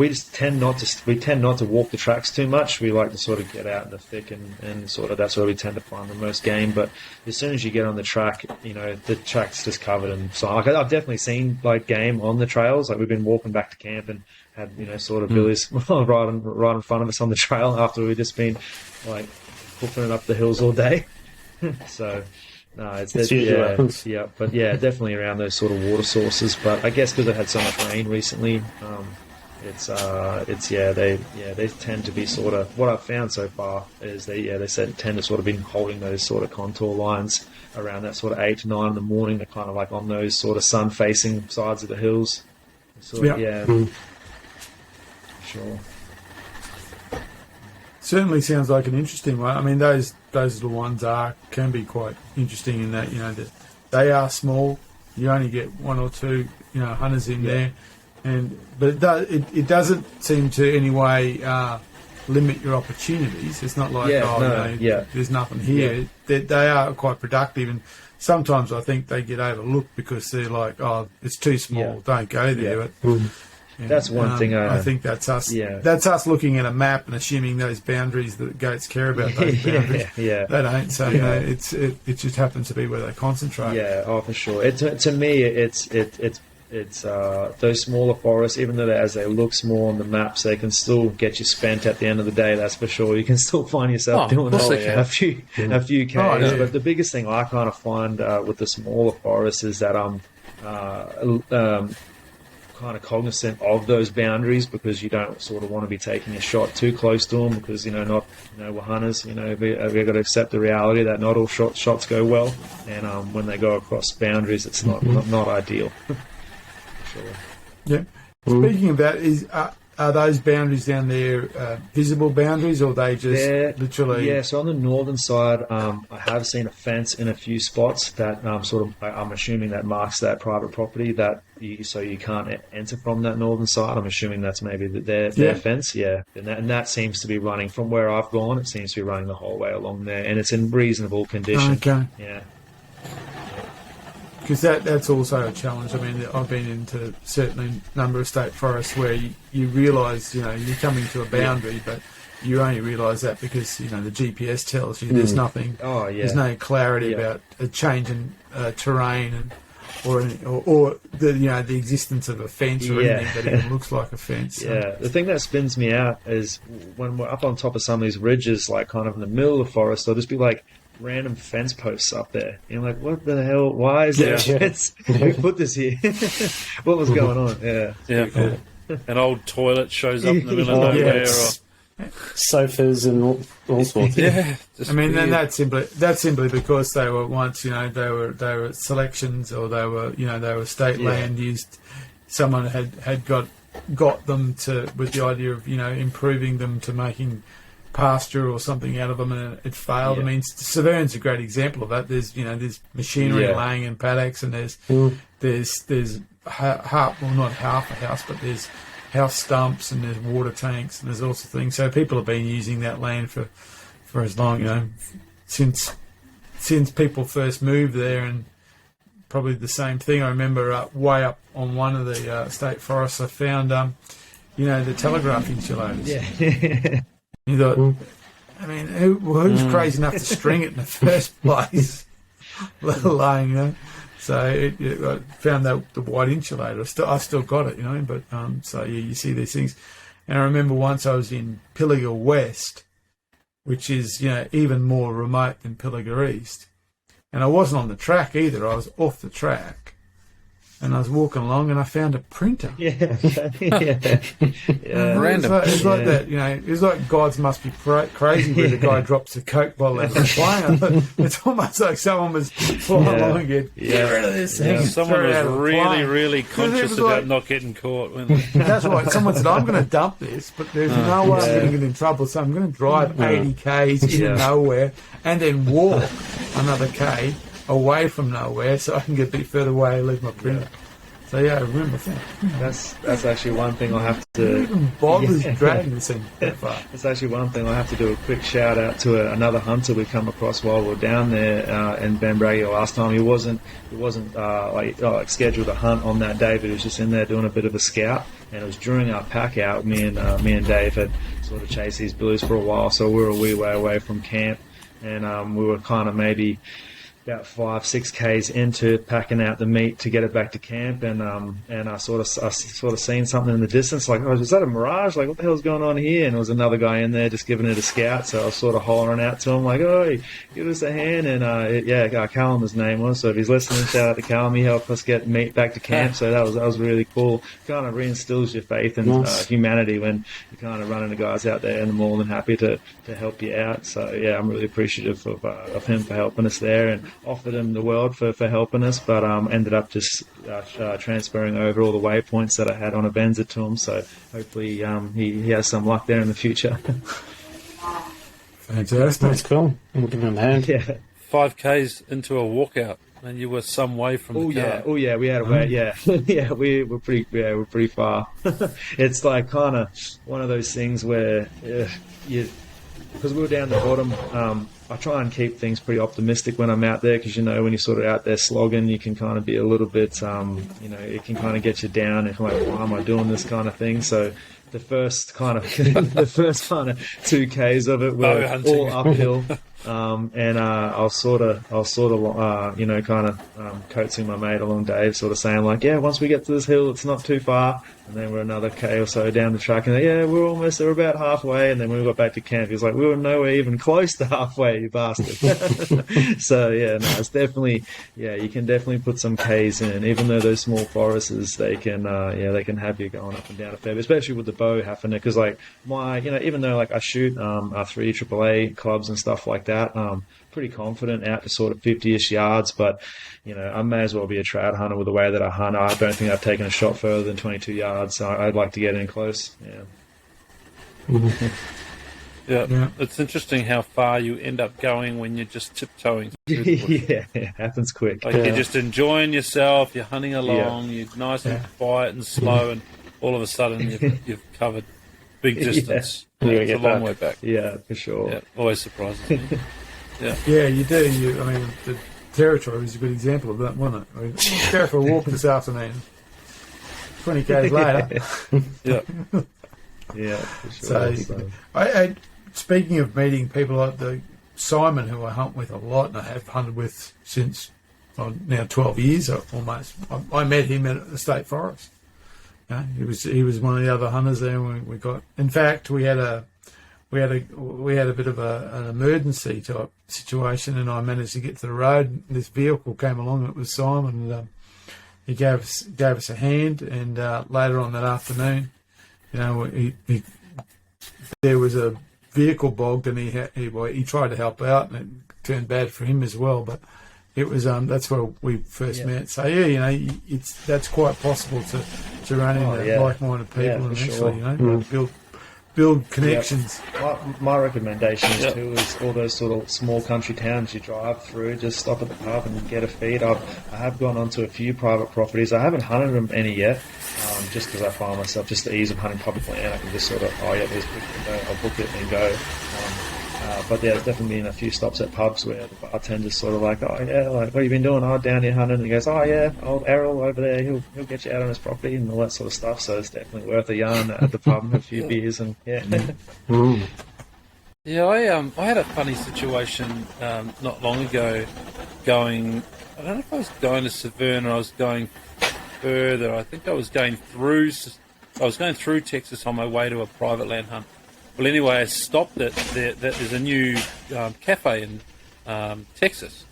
just tend not to walk the tracks too much. We like to sort of get out in the thick and sort of, that's where we tend to find the most game. But as soon as you get on the track, the track's just covered in sign. Like, I've definitely seen like game on the trails. Like, we've been walking back to camp and had sort of billies right in front of us on the trail after we've just been like hoofing it up the hills all day. So. No, it's definitely around those sort of water sources. But I guess because it had so much rain recently, they tend to be sort of, what I've found so far is they tend to sort of be holding those sort of contour lines around that sort of 8 to 9 in the morning. They're kind of like on those sort of sun facing sides of the hills. Sure. Certainly sounds like an interesting one. I mean, those little ones can be quite interesting in that that they are small. You only get 1 or 2 hunters in there, but it doesn't seem to in any way limit your opportunities. It's not like there's nothing here. They are quite productive, and sometimes I think they get overlooked because they're like, oh, it's too small, don't go there. But, that's one thing. I think that's us. Yeah. That's us looking at a map and assuming those boundaries that goats care about. Those boundaries. They don't. So it just happens to be where they concentrate. Yeah. Oh, for sure. To me, it's those smaller forests. Even though as they look small on the maps, they can still get you spent at the end of the day. That's for sure. You can still find yourself doing a few Ks. But the biggest thing I kind of find with the smaller forests is that kind of cognizant of those boundaries, because you don't sort of want to be taking a shot too close to them, because we're hunters. We've got to accept the reality that not all shots go well, and when they go across boundaries, it's not ideal. Sure. Yeah. Speaking of that, are those boundaries down there visible boundaries, or are they just literally? Yeah, so on the northern side, I have seen a fence in a few spots that I'm assuming that marks that private property so you can't enter from that northern side. I'm assuming that's maybe their fence, and that seems to be running from where I've gone. It seems to be running the whole way along there, and it's in reasonable condition. Okay. Yeah. because that's also a challenge. I mean, I've been into certainly a number of state forests where you realise, you're coming to a boundary, but you only realise that because, the GPS tells you there's nothing, there's no clarity about a change in terrain or the existence of a fence or anything that even looks like a fence. The thing that spins me out is when we're up on top of some of these ridges, like kind of in the middle of the forest, there'll just be like random fence posts up there. And you're like, what the hell? Why is there a fence? Who put this here? What was going on? Cool. An old toilet shows up in the middle of nowhere. Sofas and all sorts. And that's simply because they were once, they were selections, or they were state land used. Someone had got them to, with the idea of improving them to making pasture or something out of them, and it failed. I mean, Severn's a great example of that. There's machinery laying in paddocks, and there's half, well, not half a house, but there's house stumps, and there's water tanks, and there's all sorts of things. So people have been using that land for as long, since people first moved there, and probably the same thing. I remember way up on one of the state forests, I found the telegraph insulators. You thought, I mean, who's crazy enough to string it in the first place, let alone, So I found the white insulator. I still got it, But you see these things, and I remember once I was in Pilliga West, which is even more remote than Pilliga East, and I wasn't on the track either. I was off the track, and I was walking along, and I found a printer. Random. It's like that, It's like gods must be crazy when the guy drops a Coke bottle out of the plane. It's almost like someone was flying along and get rid of this thing. Someone was really conscious about not getting caught. That's right. Someone said, I'm going to dump this, but there's no way I'm going to get in trouble, so I'm going to drive 80 Ks into nowhere and then walk another K away from nowhere so I can get a bit further away and leave my printer. So I remember that. That's actually one thing I'll have to. Who even bothers dragging this thing that far? That's actually one thing I'll have to do a quick shout out to another hunter we come across while we were down there in Benbraggie last time. He wasn't scheduled to hunt on that day, but he was just in there doing a bit of a scout. And it was during our pack out. Me and Dave had sort of chased these blues for a while, so we were a wee way away from camp, and we were kind of maybe about 5-6 Ks into packing out the meat to get it back to camp, and I sort of seen something in the distance, like, is that a mirage? Like, what the hell's going on here? And there was another guy in there just giving it a scout, so I was sort of hollering out to him, like, oh, give us a hand, and Callum his name was, so if he's listening, shout out to Callum, he helped us get meat back to camp, so that was really cool. Kind of reinstills your faith in humanity when you're kind of running the guys out there, and they're more than happy to help you out. So I'm really appreciative of him for helping us there, and offered him the world for helping us, but ended up just transferring over all the waypoints that I had on a Benza to him, so hopefully he has some luck there in the future. Fantastic. That's cool. We'll give him a hand. 5 Ks into a walkout, and you were some way from the car. We had a way. We're pretty far. It's like kind of one of those things where because we were down the bottom, I try and keep things pretty optimistic when I'm out there, because when you're sort of out there slogging, you can kind of be a little bit, it can kind of get you down, and like, why am I doing this kind of thing? So the first kind of 2 Ks of it were all uphill. And I was sort of coaxing my mate along, Dave, sort of saying like, once we get to this hill, it's not too far. And then we're another K or so down the track, and we're about halfway. And then when we got back to camp, he was like, we were nowhere even close to halfway, you bastard. So it's definitely, you can definitely put some Ks in, even though those small forests, they can have you going up and down a fair bit, especially with the bow having it. Because like even though like I shoot 3 AAA clubs and stuff like that, pretty confident out to sort of 50-ish yards, but I may as well be a trout hunter with the way that I hunt. I don't think I've taken a shot further than 22 yards, so I'd like to get in close. It's interesting how far you end up going when you're just tiptoeing through the bush. It happens quick. Like you're just enjoying yourself, you're hunting along, you're nice and quiet and slow, and all of a sudden you've covered big distance. It's a long way back. Yeah, for sure. Always surprises me. Yeah, you do. Territory was a good example of that, wasn't it? I mean, go for a walk this afternoon. 20 k's later. Yeah. Yeah, for sure. So, speaking of meeting people like Simon, who I hunt with a lot, and I have hunted with since now 12 years almost. I met him at the State Forest. He was one of the other hunters there. And we got. In fact, we had a bit of an emergency type situation, and I managed to get to the road. This vehicle came along. It was Simon. And, he gave us a hand, and later on that afternoon, there was a vehicle bogged, and he tried to help out, and it turned bad for him as well. But it was that's where we first met. So that's quite possible to run into like-minded people and actually build connections. My recommendation too is all those sort of small country towns you drive through, just stop at the pub and get a feed. I have gone onto a few private properties. I haven't hunted them any yet, just because I find myself, just the ease of hunting public land, I can just sort of, there's a quick window, I'll book it and go. But there's definitely been a few stops at pubs where the bartender's sort of like, what have you been doing? Down here hunting. And he goes, old Errol over there, he'll get you out on his property and all that sort of stuff. So it's definitely worth a yarn at the pub and a few beers and Yeah, I had a funny situation not long ago I don't know if I was going to Severn or I was going further. I think I was going through Texas on my way to a private land hunt. Well, anyway, I stopped at there's a new cafe in Texas.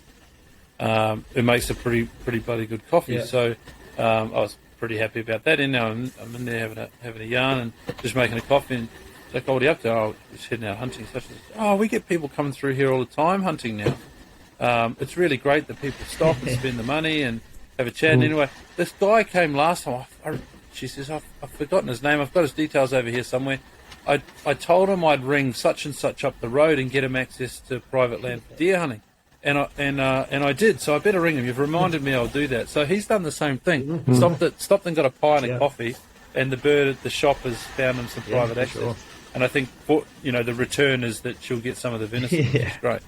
It makes a pretty bloody good coffee. Yeah. So I was pretty happy about that. And now I'm in there having a yarn and just making a coffee. And it's like, what are you up to? Oh, just heading out hunting. We get people coming through here all the time hunting now. It's really great that people stop and spend the money and have a chat. And anyway, this guy came last time. She says, I've forgotten his name. I've got his details over here somewhere. I told him I'd ring such and such up the road and get him access to private land for deer hunting, and I did. So I better ring him. You've reminded me I'll do that. So he's done the same thing. Stopped and got a pie and a coffee, and the bird at the shop has found him some private access. Sure. And I think the return is that she'll get some of the venison, which is great.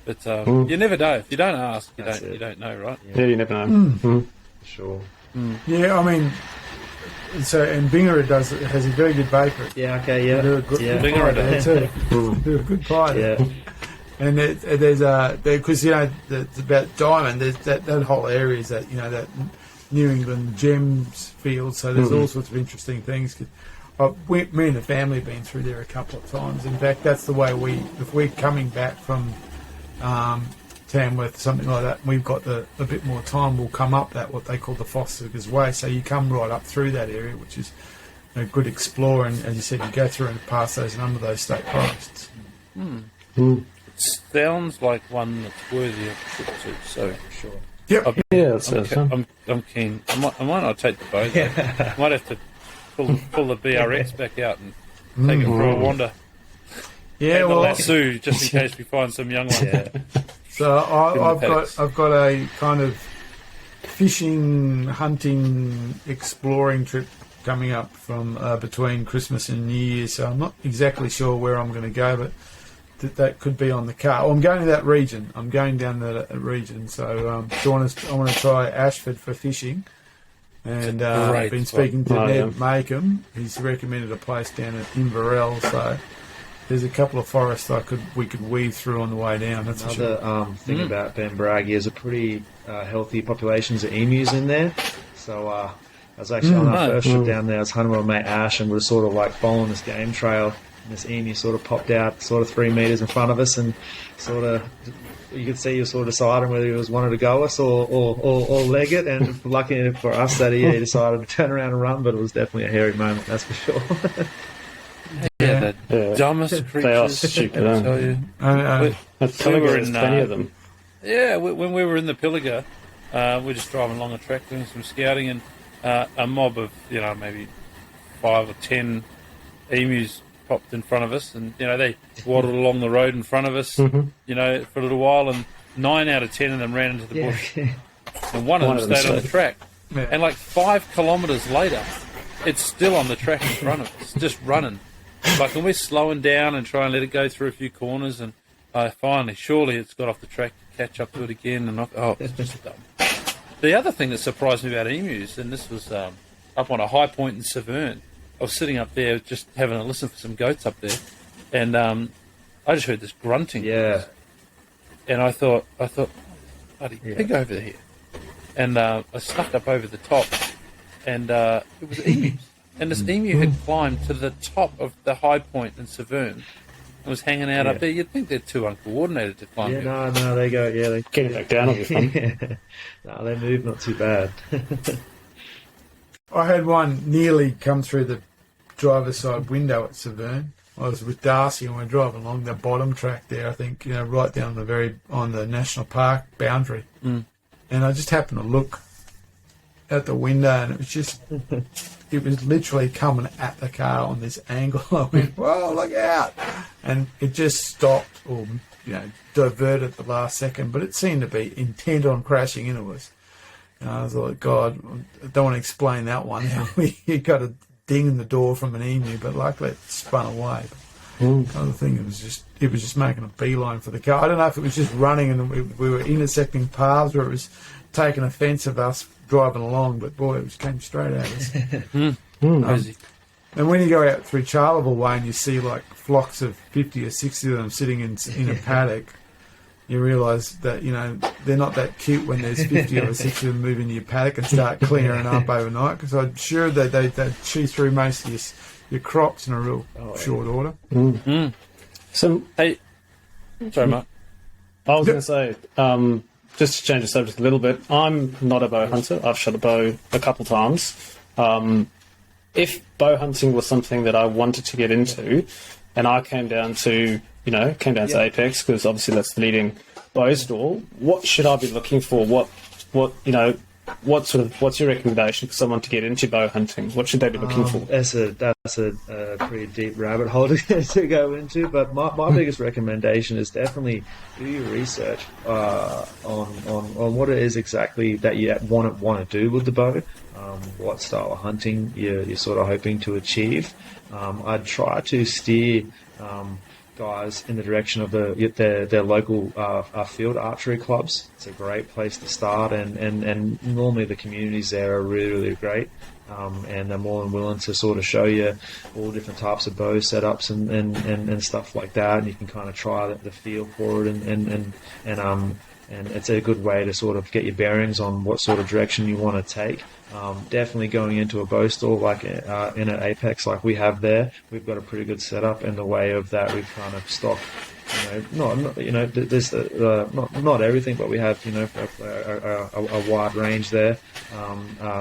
But you never know. If you don't ask, you don't know, right? Yeah, you never know. For sure. Yeah, I mean. So, and Bingara has a very good bakery. Yeah, okay, yeah. Do a good pie there too. Do a good pie there. Yeah. And there's because it's about diamond. There's that whole area is that that New England gems field. So there's all sorts of interesting things. Me and the family have been through there a couple of times. In fact, that's the way if we're coming back from Tamworth, something like that, and we've got a bit more time, we'll come up that what they call the Foster's Way. So you come right up through that area, which is a good explore, and as you said, you go through and past those and under those state forests. It sounds like one that's worthy of a trip to, so sure. Yep. I'm keen. I might not take the boat. I might have to pull the BRX back out and take it for a wander. Yeah, well, lasso, just in case we find some young ones. Yeah. So I've got a kind of fishing, hunting, exploring trip coming up from between Christmas and New Year. So I'm not exactly sure where I'm going to go, but that could be on the car. I'm going to that region. I'm going down that region. So I want to try Ashford for fishing. And I've been speaking to Ned Makem. He's recommended a place down at Inverell. So there's a couple of forests we could weave through on the way down. That's another thing about Benbraggie is a pretty healthy populations of emus in there. So I was actually on our first trip down there. I was hunting with my mate Ash, and we were sort of like following this game trail. And this emu sort of popped out sort of 3 meters in front of us, and sort of you could see he was sort of deciding whether he was wanted to go us or leg it. And lucky for us that he decided to turn around and run, but it was definitely a hairy moment, that's for sure. The dumbest creatures. They are stupid. I tell you. We were in plenty of them. Yeah, when we were in the Pilliga, we're just driving along a track doing some scouting, and a mob of maybe 5 or 10 emus popped in front of us, and they waddled along the road in front of us, for a little while, and 9 out of 10 of them ran into the bush, and one of them stayed on the track. Yeah. And like 5 kilometres later, it's still on the track in front of us, just running. Like, and we're slowing down and trying to let it go through a few corners, and surely it's got off the track to catch up to it again. And it's just dumb. The other thing that surprised me about emus, and this was up on a high point in Severn, I was sitting up there just having a listen for some goats up there, and I just heard this grunting. Yeah. And I thought, bloody pig over here. And I snuck up over the top, and it was emus. And this emu had climbed to the top of the high point in Severn. It was hanging out up there. You'd think they're too uncoordinated to climb. Yeah, no, they go. Yeah, they Getting back down will be fun. No, they move not too bad. I had one nearly come through the driver's side window at Severn. I was with Darcy and we're driving along the bottom track there, I think, right down on the national park boundary. And I just happened to look at the window and it was literally coming at the car on this angle. I went, whoa, look out. And it just stopped or, diverted at the last second, but it seemed to be intent on crashing into us. And I was like, God, I don't want to explain that one. You got a ding in the door from an emu, but luckily it spun away. The other thing, it was just making a beeline for the car. I don't know if it was just running and we were intersecting paths or it was taking offence of us driving along, but boy, it just came straight at us. Crazy. And when you go out through Charleville Way and you see like flocks of 50 or 60 of them sitting in a paddock, you realise that, they're not that cute when there's 50 or 60 of them move into your paddock and start clearing up overnight, because I'm sure they'd chew through most of your crops in a real short order. So, Hey, sorry, Mark. I was going to say, just to change the subject a little bit, I'm not a bow hunter. I've shot a bow a couple times. If bow hunting was something that I wanted to get into, and I came down to Apex, because obviously that's the leading bow store, what should I be looking for? What's your recommendation for someone to get into bow hunting? What should they be looking for? That's a pretty deep rabbit hole to go into. But my biggest recommendation is definitely do your research on what it is exactly that you want to do with the bow. What style of hunting you're sort of hoping to achieve. I'd try to steer guys in the direction of their local field archery clubs. It's a great place to start, and normally the communities there are really, really great, and they're more than willing to sort of show you all different types of bow setups and stuff like that, and you can kind of try the feel for it, and it's a good way to sort of get your bearings on what sort of direction you want to take. Definitely going into a bow store like in an Apex like we have there, we've got a pretty good setup in the way of that. We've kind of stocked, there's not everything, but we have a wide range there.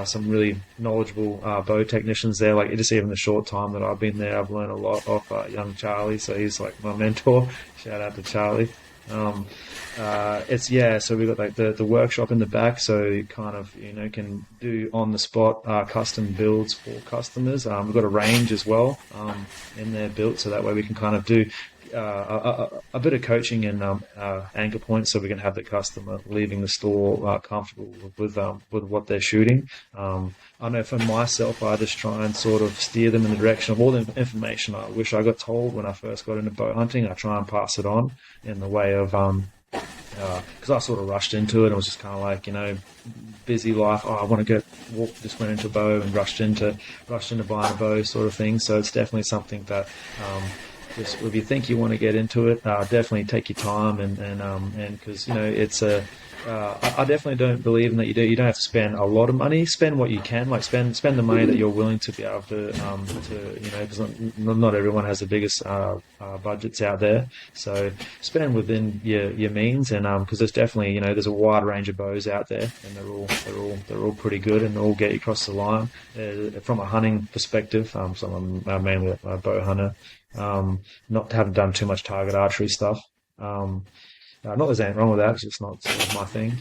Some really knowledgeable bow technicians there. Like just even the short time that I've been there, I've learned a lot off young Charlie. So he's like my mentor. Shout out to Charlie. So we've got like the workshop in the back, so you kind of can do on the spot custom builds for customers. We've got a range as well in there built, so that way we can kind of do a bit of coaching and anchor points, so we can have the customer leaving the store comfortable with what they're shooting. I know for myself, I just try and sort of steer them in the direction of all the information I wish I got told when I first got into bow hunting. I try and pass it on in the way of because I sort of rushed into it. I was just kind of like, busy life. I want to just went into bow and rushed into buying a bow sort of thing. So it's definitely something that just if you think you want to get into it, definitely take your time and because it's a. I definitely don't believe in that you don't have to spend a lot of money. Spend what you can, like spend the money that you're willing to be able to because not everyone has the biggest budgets out there. So spend within your means, and because there's definitely there's a wide range of bows out there, and they're all pretty good, and they all get you across the line. From a hunting perspective, so I'm mainly a bow hunter. Haven't done too much target archery stuff. Not there's anything wrong with that, it's just not sort of my thing.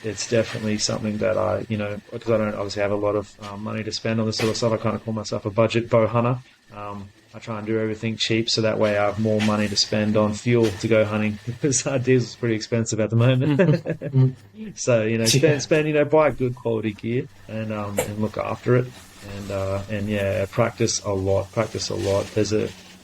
It's definitely something that because I don't obviously have a lot of money to spend on this sort of stuff, I kind of call myself a budget bow hunter. I try and do everything cheap, so that way I have more money to spend on fuel to go hunting, because diesel's pretty expensive at the moment. So, spend, buy good quality gear and look after it. And practice a lot.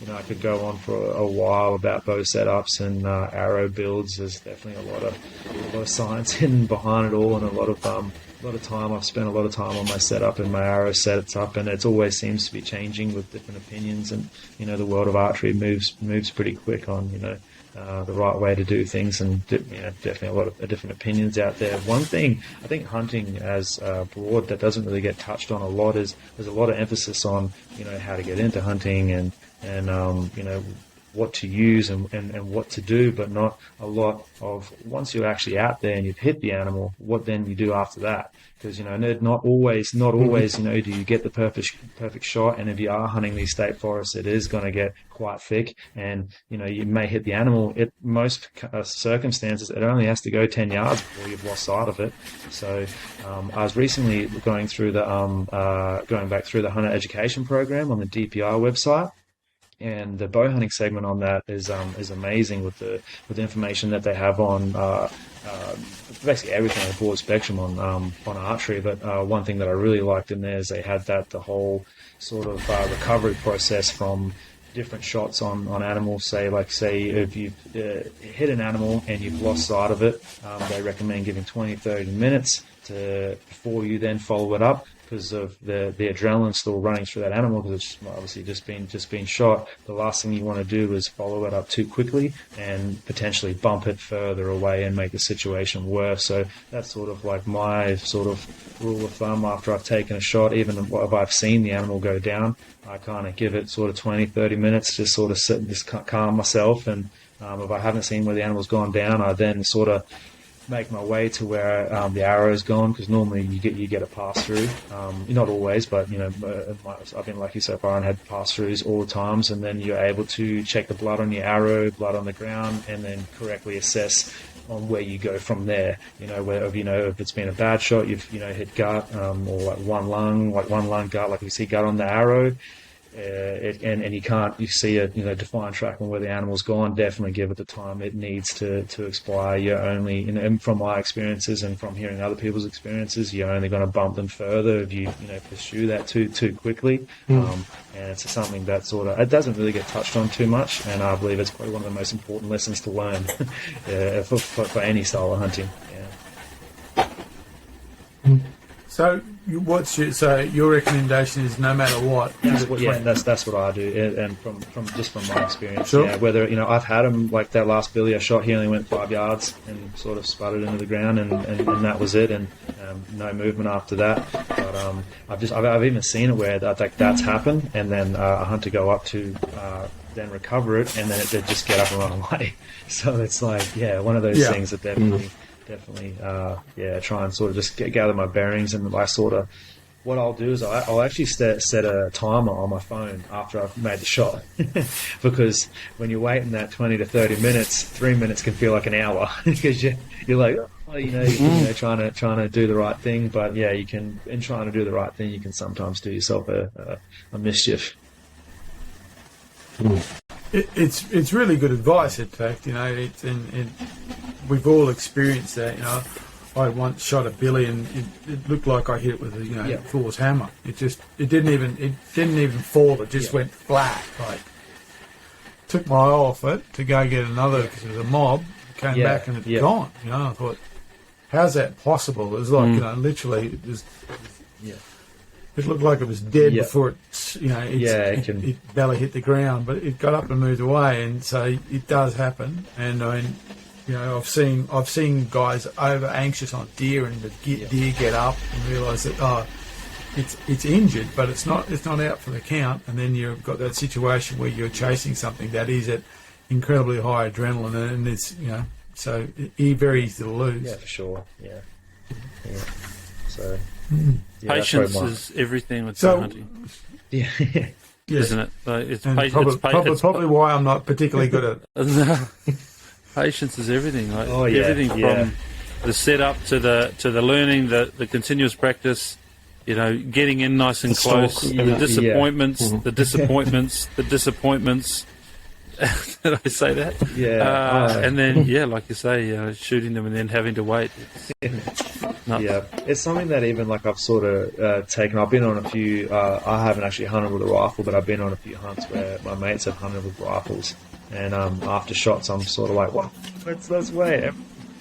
I could go on for a while about bow setups and arrow builds. There's definitely a lot of science hidden behind it all, and a lot of time. I've spent a lot of time on my setup and my arrow setup, and it always seems to be changing with different opinions. And the world of archery moves pretty quick on the right way to do things, and definitely a lot of different opinions out there. One thing I think hunting as broad that doesn't really get touched on a lot is there's a lot of emphasis on how to get into hunting and what to use and what to do, but not a lot of once you're actually out there and you've hit the animal, what then you do after that. Because not always do you get the perfect shot, and if you are hunting these state forests, it is going to get quite thick, and you may hit the animal. In most circumstances, it only has to go 10 yards before you've lost sight of it. So I was recently going back through the hunter education program on the DPI website. And the bow hunting segment on that is amazing with the information that they have on basically everything on a broad spectrum on archery. But one thing that I really liked in there is they had the whole sort of recovery process from different shots on animals. Say if you've hit an animal and you've lost sight of it, they recommend giving 20-30 minutes before you then follow it up, because of the adrenaline still running through that animal, because it's obviously just been shot. The last thing you want to do is follow it up too quickly and potentially bump it further away and make the situation worse. So that's sort of like my sort of rule of thumb after I've taken a shot. Even if I've seen the animal go down, I kind of give it sort of 20-30 minutes, just sort of sit and just calm myself. And if I haven't seen where the animal's gone down, I then sort of make my way to where the arrow's gone, because normally you get a pass through. Not always, but I've been lucky so far and had pass throughs all the times, and then you're able to check the blood on your arrow, blood on the ground, and then correctly assess on where you go from there. If it's been a bad shot, you've hit gut, or like one lung gut, like we see gut on the arrow. And you see a defined track on where the animal's gone, definitely give it the time it needs to expire. You're only, and from my experiences and from hearing other people's experiences, you're only going to bump them further if you pursue that too quickly. And it's something that it doesn't really get touched on too much, and I believe it's probably one of the most important lessons to learn for any style of hunting. Yeah. So your recommendation is no matter what? That's what I do, and from my experience, sure. Yeah. Whether I've had them like that last billy I shot, he only went 5 yards and sort of sputtered into the ground, and that was it, and no movement after that. But I've even seen it where that's happened, and then a hunter go up to then recover it, and then it just get up and run away. So it's like one of those things that definitely. Try and sort of just gather my bearings, and what I'll do is I'll actually set a timer on my phone after I've made the shot, because when you're waiting that 20 to 30 minutes, 3 minutes can feel like an hour, because you're like, trying to do the right thing. But you can, in trying to do the right thing, you can sometimes do yourself a mischief. It's really good advice, in fact. We've all experienced that. I once shot a billy, and it looked like I hit it with a Thor's hammer. It didn't even fall. It just went flat. Like, took my eye off it to go get another, because it was a mob. Came back and it's gone. I thought, how's that possible? It was like literally it was. Yeah. It looked like it was dead before it barely hit the ground, but it got up and moved away, and so it does happen. And I've seen guys over anxious on deer, and the deer get up and realise that it's injured, but it's not out for the count, and then you've got that situation where you're chasing something that is at incredibly high adrenaline, and it's so very easy to lose. Yeah, for sure. Yeah. So. Patience is everything with hunting. Yeah. Isn't it? So it's probably why I'm not particularly good at it. Patience is everything. Everything from the setup to the learning, the continuous practice. Getting in nice and close. The disappointments. Did I say that? Yeah. And then, yeah, like you say, shooting them and then having to wait. Yeah, it's something that even like I've sort of taken. I've been on a few. I haven't actually hunted with a rifle, but I've been on a few hunts where my mates have hunted with rifles. And after shots, I'm sort of like, well, let's wait.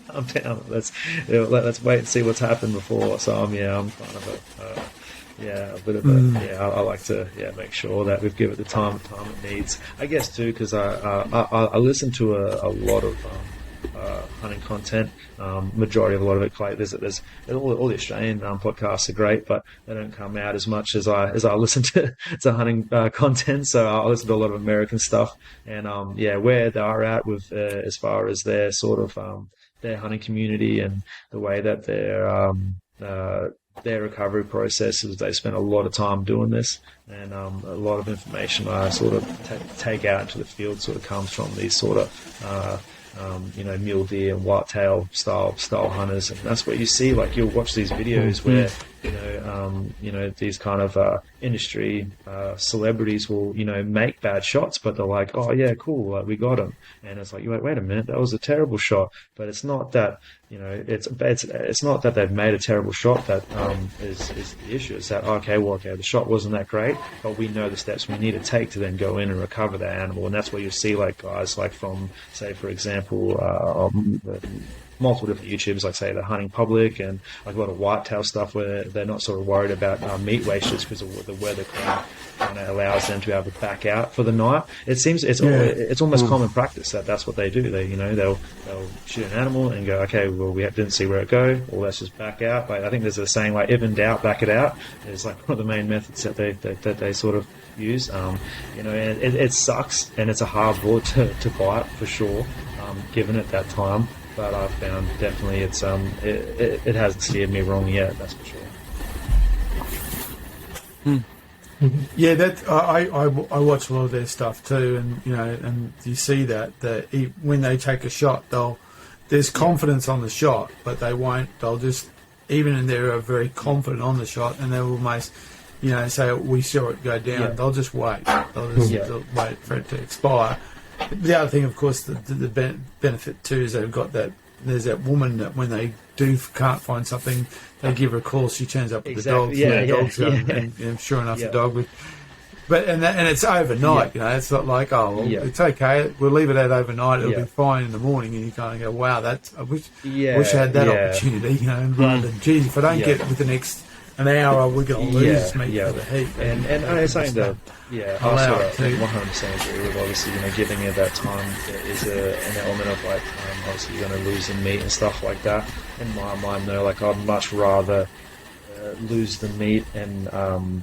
I'm down. Let's wait and see what's happened before. So I'm kind of a bit of a I like to make sure that we give it the time it needs. I guess too because I listen to a lot of hunting content. Majority of a lot of it, like there's all the Australian podcasts are great, but they don't come out as much as I listen to hunting content. So I listen to a lot of American stuff, and where they are at with as far as their sort of their hunting community and the way that their recovery processes. They spend a lot of time doing this, and a lot of information I sort of take out into the field sort of comes from these sort of mule deer and whitetail style hunters, and that's what you see. Like you'll watch these videos where these kind of industry celebrities will make bad shots, but they're like, oh yeah, cool, like, we got him, and it's like, wait a minute, that was a terrible shot. But it's not that it's not that they've made a terrible shot that is the issue. It's that the shot wasn't that great, but we know the steps we need to take to then go in and recover that animal. And that's where you see like guys like from, say for example, multiple different YouTubers, like say the Hunting Public, and like a lot of whitetail stuff where they're not sort of worried about meat wastage because of the weather kind of allows them to be able to back out for the night. It seems it's almost common practice that's what they do. They'll shoot an animal and go, okay, well we didn't see where it go, or let's just back out. But I think there's a saying like, if in doubt, back it out. It's like one of the main methods that they sort of use. And it sucks, and it's a hard bullet to bite for sure, given it that time. But I've found definitely it hasn't steered me wrong yet. That's for sure. Yeah, that I watch a lot of their stuff too, and you see that when they take a shot, there's confidence on the shot, but they'll just, even in they're very confident on the shot, and they'll almost say we saw it go down. They'll just wait. They'll wait for it to expire. The other thing, of course, the benefit too is they've got that. There's that woman that when they can't find something, they give her a call. She turns up with the dogs. And sure enough, the dog with. And it's overnight. It's not like it's okay. We'll leave it out overnight. It'll be fine in the morning, and you kind of go, wow, I wish I had that opportunity. Rather than, geez, if I don't get it within the next an hour, we're going to lose me for the heat. And it's something that, I sort of 100% agree with. Obviously, giving it that time is an element of like, obviously you're going to lose the meat and stuff like that. In my mind, though, like I'd much rather lose the meat and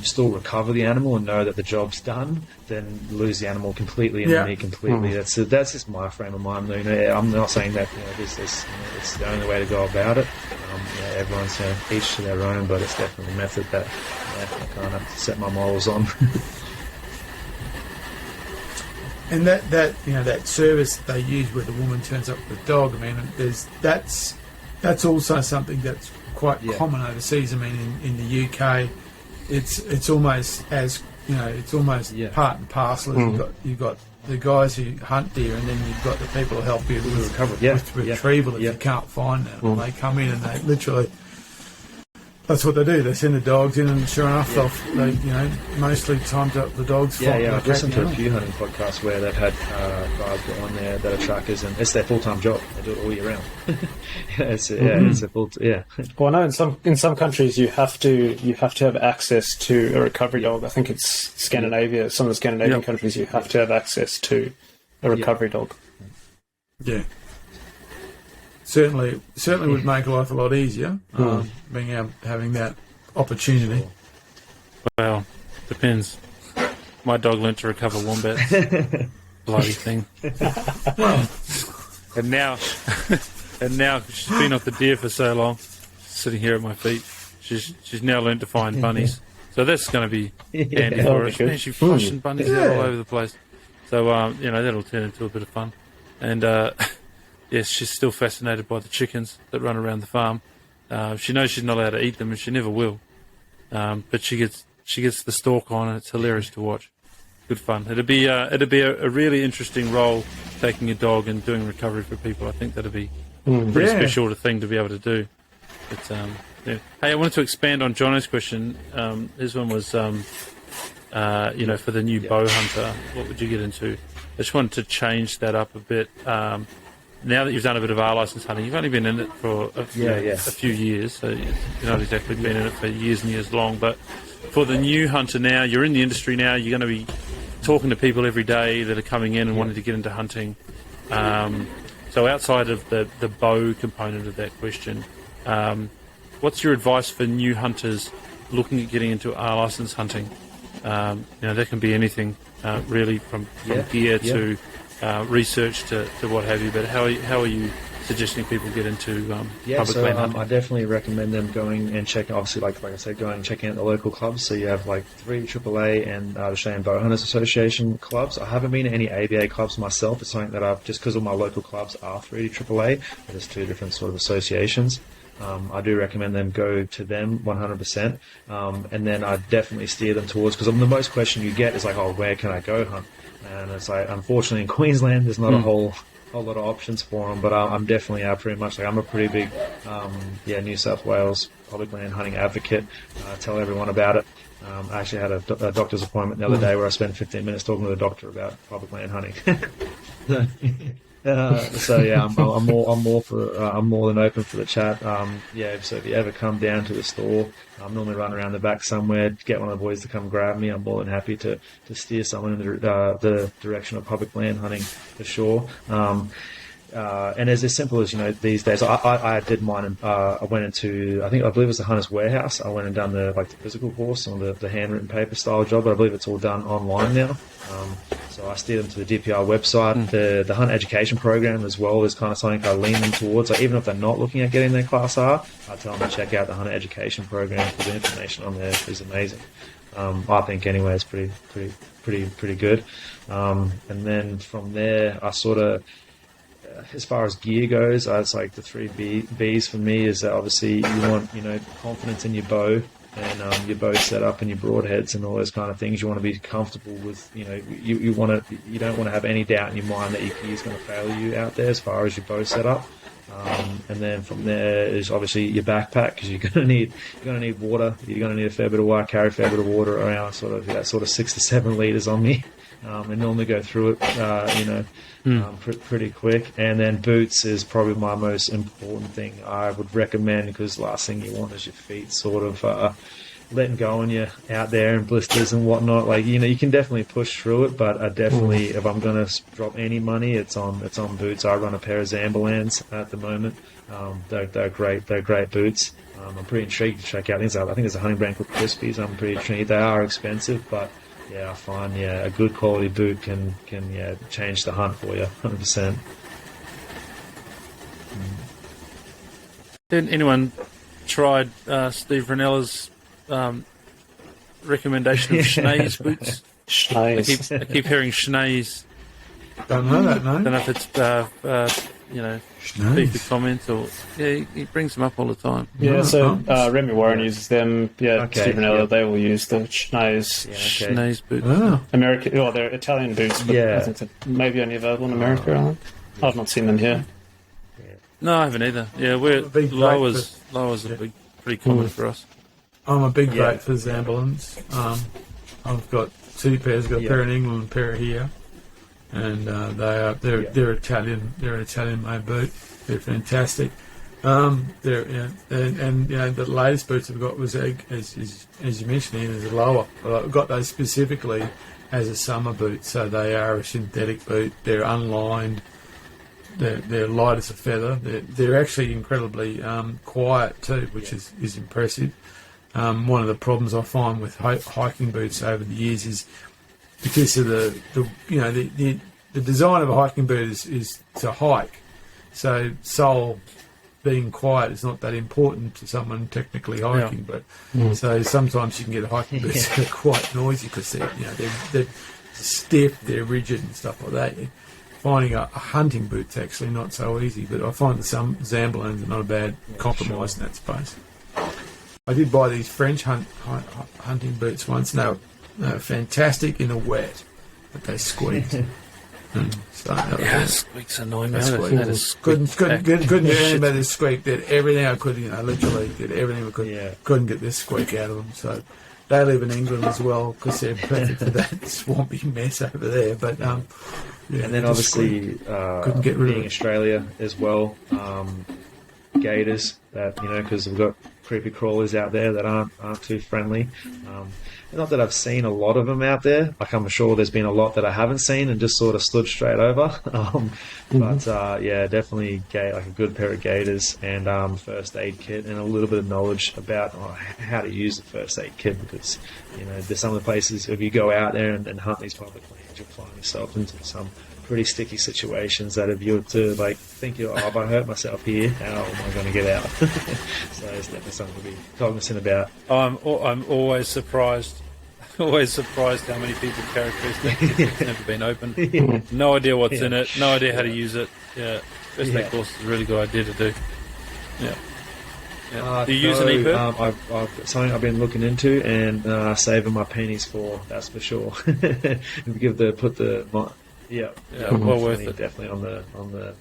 still recover the animal and know that the job's done, than lose the animal completely and the meat completely. That's just my frame of mind. I'm not saying that it's the only way to go about it. Everyone's each to their own, but it's definitely a method that I kind of set my morals on. And that service they use where the woman turns up with the dog. I mean, that's also something that's quite common overseas. I mean, in the UK, it's almost as it's almost part and parcel. You've got the guys who hunt deer, and then you've got the people who help you with retrieval if you can't find them. And they come in and they literally. That's what they do. They send the dogs in, and sure enough, they mostly timed up the dogs. I've listened to a few hunting podcasts where they've had guys go on there that are trackers, and it's their full-time job. They do it all year round. It's a full. Well, I know in some countries you have to have access to a recovery dog. I think it's Scandinavia. Some of the Scandinavian countries you have to have access to a recovery dog. Yeah. Certainly would make life a lot easier, having that opportunity. Well, depends. My dog learnt to recover wombats. Bloody thing. Well, and now she's been off the deer for so long, sitting here at my feet. She's now learnt to find bunnies. So that's going to be handy for us. Man, she's flushing bunnies out all over the place. So that'll turn into a bit of fun. And yes, she's still fascinated by the chickens that run around the farm. She knows she's not allowed to eat them, and she never will. But she gets the stalk on, and it's hilarious to watch. good fun. It'd be a really interesting role, taking a dog and doing recovery for people. I think that'd be a pretty special thing to be able to do. But yeah. Hey, I wanted to expand on Jono's question. His one was, for the new bow hunter, what would you get into? I just wanted to change that up a bit. Now that you've done a bit of R license hunting, you've only been in it for a few years, so you've not exactly been in it for years and years long. But for the new hunter now, you're in the industry now, you're going to be talking to people every day that are coming in and wanting to get into hunting. So outside of the bow component of that question, what's your advice for new hunters looking at getting into R license hunting? That can be anything, really, from gear to research to what have you. But how are you suggesting people get into public land hunting? I definitely recommend them going and checking. Obviously, like I said, going and checking out the local clubs. So you have like 3 AAA and the Australian Bow Hunters Association clubs. I haven't been to any ABA clubs myself. It's something that I've, just because all my local clubs are 3 AAA. There's 2 different sort of associations. I do recommend them go to them 100%, and then I definitely steer them towards, because the most question you get is like, oh, where can I go hunt? And it's like, unfortunately in Queensland there's not a whole lot of options for them, but I'm definitely pretty much like, I'm a pretty big New South Wales public land hunting advocate. Tell everyone about it. I actually had a doctor's appointment the other day where I spent 15 minutes talking to the doctor about public land hunting. I'm more than open for the chat. So if you ever come down to the store, I'm normally running around the back somewhere, get one of the boys to come grab me. I'm more than happy to steer someone in the direction of public land hunting for sure. And as simple as, these days, I did mine, and I went into, I believe it was the Hunter's Warehouse. I went and done the physical course on the handwritten paper style job, but I believe it's all done online now. So I steer them to the DPR website. The Hunt Education Program as well is kind of something I lean them towards. Like, even if they're not looking at getting their Class R, I tell them to check out the Hunter Education Program, because the information on there is amazing. I think anyway, it's pretty good. And then from there, I sort of, as far as gear goes, it's like the 3 B's for me is that obviously you want, confidence in your bow and your bow setup and your broadheads and all those kind of things. You want to be comfortable with, you don't want to have any doubt in your mind that your gear is going to fail you out there as far as your bow setup. And then from there is obviously your backpack, because you're going to need water. You're going to need a fair bit of water. Carry a fair bit of water around, sort of 6 to 7 liters on me. And normally go through it, pretty quick. And then boots is probably my most important thing I would recommend, because the last thing you want is your feet sort of letting go on you out there in blisters and whatnot. Like, you can definitely push through it, but I definitely, if I'm going to drop any money, it's on boots. I run a pair of Zamberlands at the moment. They're great boots. I'm pretty intrigued to check out things. I think there's a hunting brand called Crispies. I'm pretty intrigued. They are expensive, but I find a good quality boot can change the hunt for you 100%. Did anyone tried Steve Ranella's recommendation of Schnee's boots? Schnee's. I keep hearing Schnee's. Don't know that name. Don't know if it's feature comments or he brings them up all the time. Yeah, so Remy Warren uses them. Yeah, Okay, Stephen Elliott, they will use the Schnee's. Schnee's boots. Oh. American, they're Italian boots, but I think they're maybe only available in America. I think. I've not seen them here. No, I haven't either. Yeah, lowers are pretty common for us. I'm a big great for Zamberlands. I've got 2 pairs. I've got a pair in England and a pair here, and they're Italian. They're an Italian made boot. They're fantastic. The latest boots I've got was as you mentioned, Ian, is a lower. I've got those specifically as a summer boot, so they are a synthetic boot. They're unlined. They're light as a feather. They're actually incredibly quiet too, which is impressive. One of the problems I find with hiking boots over the years is because of the design of a hiking boot is to hike. So sole being quiet is not that important to someone technically hiking, but so sometimes you can get a hiking boots that are quite noisy because they're stiff, they're rigid and stuff like that. Finding a hunting boot's actually not so easy, but I find that some Zamberlands are not a bad compromise in that space. I did buy these French hunting boots once, and they were fantastic in the wet. but they squeaked. So that was it. Squeaks annoy me. Couldn't do anything but this squeak. Did everything I could, literally did everything I could. Yeah. Couldn't get this squeak out of them. So they live in England as well because they're perfect for that swampy mess over there. But yeah, and then obviously couldn't get rid of being it. Australia as well, gators that because we've got creepy crawlers out there that aren't too friendly. Not that I've seen a lot of them out there. Like I'm sure there's been a lot that I haven't seen and just sort of stood straight over. But yeah, definitely like a good pair of gaiters and first aid kit and a little bit of knowledge about how to use the first aid kit because there's some of the places if you go out there and hunt these public lands, you'll find yourself into some pretty sticky situations that if you were to think if I hurt myself here, how am I going to get out? So it's definitely something to be cognizant about. I'm always surprised how many people carry first aid kits that's never been opened. No idea what's in it, no idea how to use it. Yeah, first aid course is a really good idea to do. Yeah. Do you use an EP? I've something I've been looking into and saving my pennies for. That's for sure. Well worth it. Definitely on the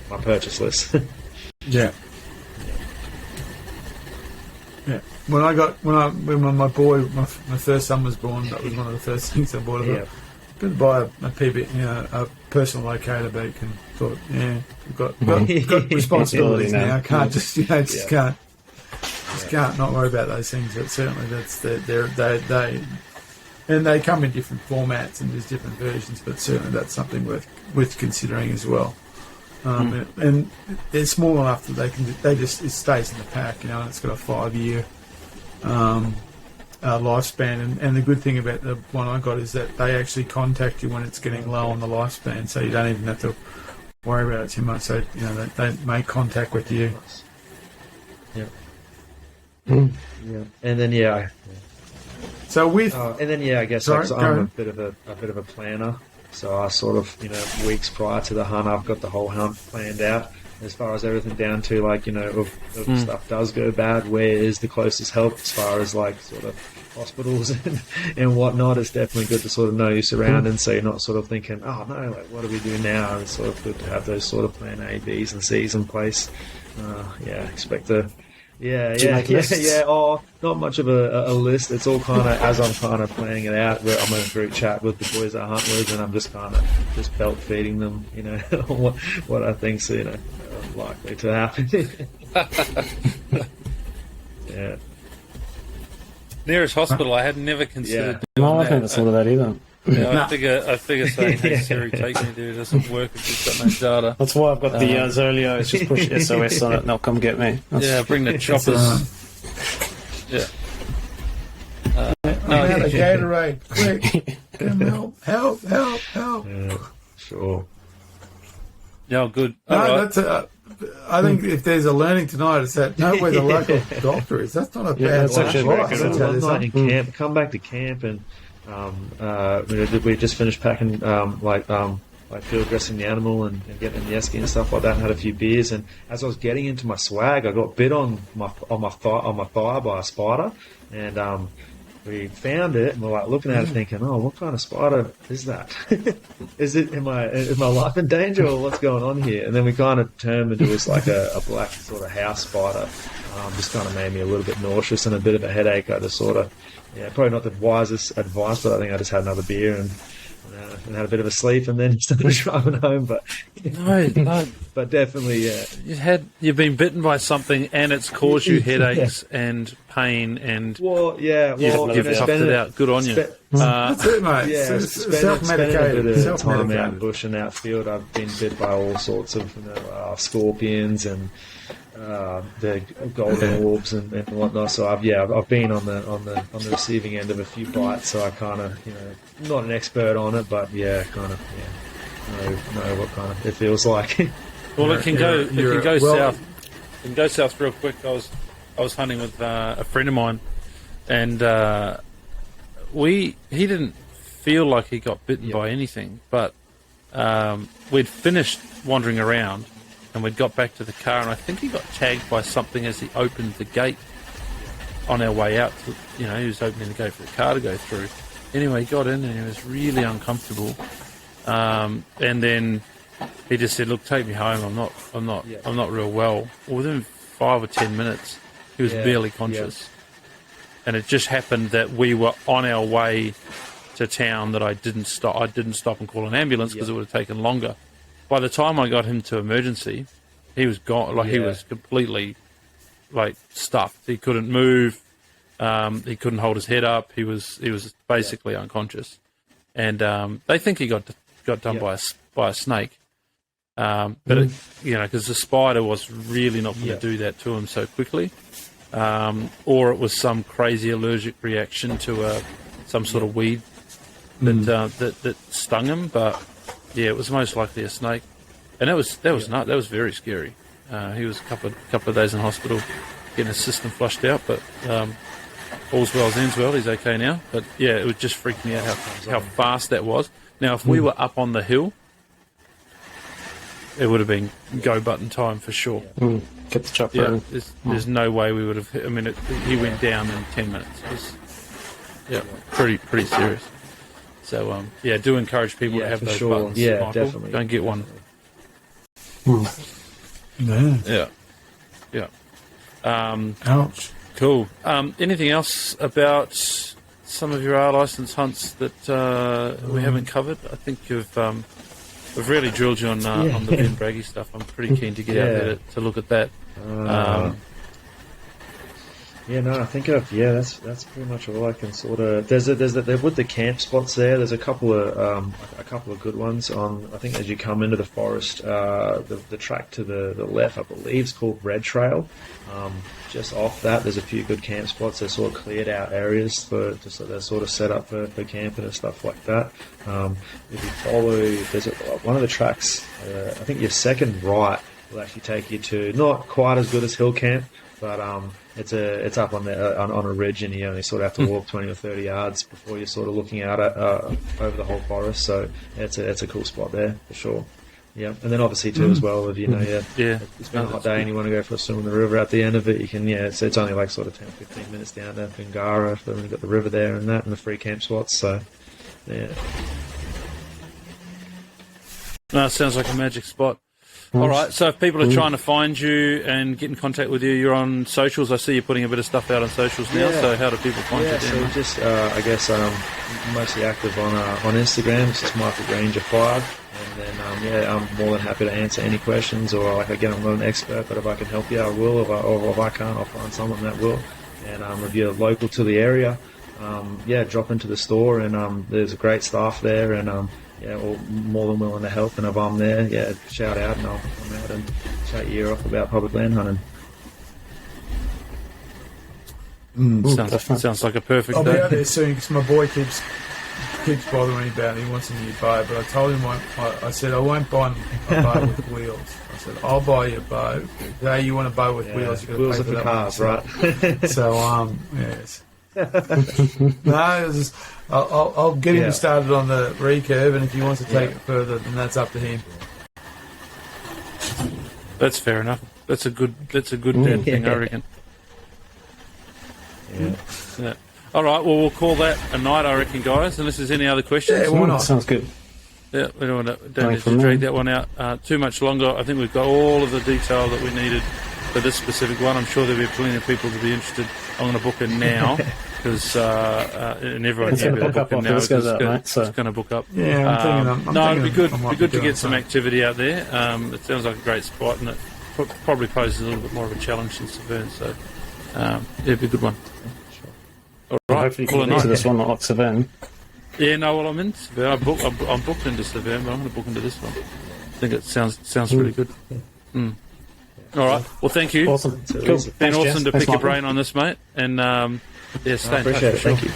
my purchase list. Yeah. Yeah. When my first son was born, that was one of the first things I bought. Yeah. Going to buy a PB, a personal locator beak, and thought, we've got responsibilities now. I can't can't not worry about those things. But certainly they come in different formats and there's different versions. But certainly that's something worth considering as well. And they're small enough that it stays in the pack, and it's got a 5-year lifespan. And the good thing about the one I got is that they actually contact you when it's getting low on the lifespan, so you don't even have to worry about it too much. So they make contact with you. Yeah. Yeah. And then So with I guess I'm a bit of a planner. So I sort of, weeks prior to the hunt, I've got the whole hunt planned out as far as everything down to if stuff does go bad, where is the closest help as far as sort of hospitals and whatnot. It's definitely good to sort of know your surroundings so you're not sort of thinking, oh no, what do we do now? It's sort of good to have those sort of plan A, Bs and Cs in place. Expect to... Yeah. Oh, not much of a list. It's all kind of as I'm kind of planning it out. Where I'm in a group chat with the boys I hunt with, and I'm just kind of belt feeding them, what I think's likely to happen. Yeah. Nearest hospital, I had never considered. No, I haven't thought of that either. Yeah, I figure saying, "Hey Siri, take me there," doesn't work if you've got no data. That's why I've got the Zolio. It's just push SOS on it, and they'll come get me. Bring the choppers. A Gatorade, quick! Help! Yeah, sure. Yeah, good. No, All right. I think if there's a learning tonight, it's that know where the local doctor is. That's not a bad that's actually very advice. good. One night in camp, come back to camp, and we just finished packing field dressing the animal and getting in the esky and stuff like that, and had a few beers. And as I was getting into my swag, I got bit on my thigh by a spider, and we found it and we're looking at it thinking, oh, what kind of spider is that? Is my life in danger or what's going on here? And then we kind of determined it was like a black sort of house spider. Just kind of made me a little bit nauseous and a bit of a headache. I just sort of, probably not the wisest advice, but I think I just had another beer and had a bit of a sleep and then started driving home. But No. but definitely, You've been bitten by something and it's caused you headaches and pain and you've you've toughed it out. Good on you. That's it, mate. Yeah, Self-medicated. spending a bit of time out Self-medicated. bush and outfield. I've been bit by all sorts of scorpions and the golden orbs and whatnot. So I've been on the receiving end of a few bites. So I kind of not an expert on it, but know what kind of it feels like. Well, it can go well- south. It can go south real quick. I was hunting with a friend of mine, and he didn't feel like he got bitten by anything, but we'd finished wandering around, and we'd got back to the car, and I think he got tagged by something as he opened the gate on our way out. He was opening the gate for the car to go through, anyway, he got in and he was really uncomfortable. And then he just said, "Look, take me home. I'm not real well." Well, within 5 or 10 minutes, he was barely conscious. And it just happened that we were on our way to town that I didn't stop and call an ambulance because it would have taken longer. By the time I got him to emergency, he was gone. Like he was completely stuffed. He couldn't move. He couldn't hold his head up. He was basically unconscious. And they think he got done by a snake. But because the spider was really not going to do that to him so quickly, or it was some crazy allergic reaction to some sort of weed that stung him. But yeah, it was most likely a snake, and that was very scary. He was a couple of days in hospital getting his system flushed out, but all's well as ends well. He's okay now. But yeah, it would just freak me out how fast that was. Now, if we were up on the hill, it would have been go button time for sure. Get the chopper in. There's no way we would have. I mean, he went down in 10 minutes. It was, pretty serious. So do encourage people to have those buttons. Yeah, Michael. definitely. Don't get one. Yeah. Ouch. Cool. Anything else about some of your R license hunts that we haven't covered? I think we've really drilled you on the Benbraggie stuff. I'm pretty keen to get out there to look at that. I think that's pretty much all I can sort of. There's with the camp spots there. There's a couple of good ones on. I think as you come into the forest, the track to the left, I believe, is called Red Trail. Just off that, there's a few good camp spots. They're sort of cleared out areas they're sort of set up for camping and stuff like that. If you follow, there's one of the tracks. I think your second right will actually take you to not quite as good as Hill Camp, but it's up on a ridge, and you only sort of have to walk 20 or 30 yards before you're sort of looking out at over the whole forest. So it's a cool spot there for sure. Yeah, and then obviously too as well, if it's been a hot day and you want to go for a swim in the river at the end of it, you can. Yeah, it's only like sort of 10-15 minutes down to Bingara. Then we've got the river there and the free camp spots. So yeah. No, it sounds like a magic spot. All right, so if people are trying to find you and get in contact with you, you're on socials. I see you're putting a bit of stuff out on socials now, so how do people find you? So just, I guess, mostly active on Instagram. It's just Michael Granger 5. And then, I'm more than happy to answer any questions, or again, I'm not an expert, but if I can help you, I will. If I can't, I'll find someone that will. And if you're local to the area, drop into the store, and there's a great staff there, and all more than willing to help. And if I'm there, shout out, and I'll come out and chat your ear off about public land hunting. Sounds like a perfect I'll day. be out there soon because my boy keeps bothering me about it. He wants a new bow, but I told him I said I won't buy a bow with wheels. I said I'll buy you a bow. Hey, you want a bow with wheels? You got to wheels pay for for that cars, one. right? So yes. No, I'll get him started on the recurve, and if he wants to take it further, then that's up to him. That's fair enough. That's a good thing, I reckon. Yeah. All right, well, we'll call that a night, I reckon, guys, unless there's any other questions. Yeah, why not? Sounds good. Yeah, we don't need to drag that one out too much longer. I think we've got all of the detail that we needed for this specific one. I'm sure there'll be plenty of people to be interested. I'm going to book it now because and everyone's going to book it now. It's going to book up. Yeah, I'm thinking it'd be good. I might Be good to doing get some activity out there. It sounds like a great spot, and it probably poses a little bit more of a challenge than Severn. So it'd be a good one. All right, hopefully you can get to this one, not like Severn. Yeah, no, well, I'm in Severn. I'm booked into Severn, but I'm going to book into this one. I think it sounds really good. All right. Well, thank you. Awesome. Cool. Been Thanks, awesome Jess. to pick Thanks, your Michael. brain on this, mate. And stay in touch. Appreciate it. For sure. Thank you.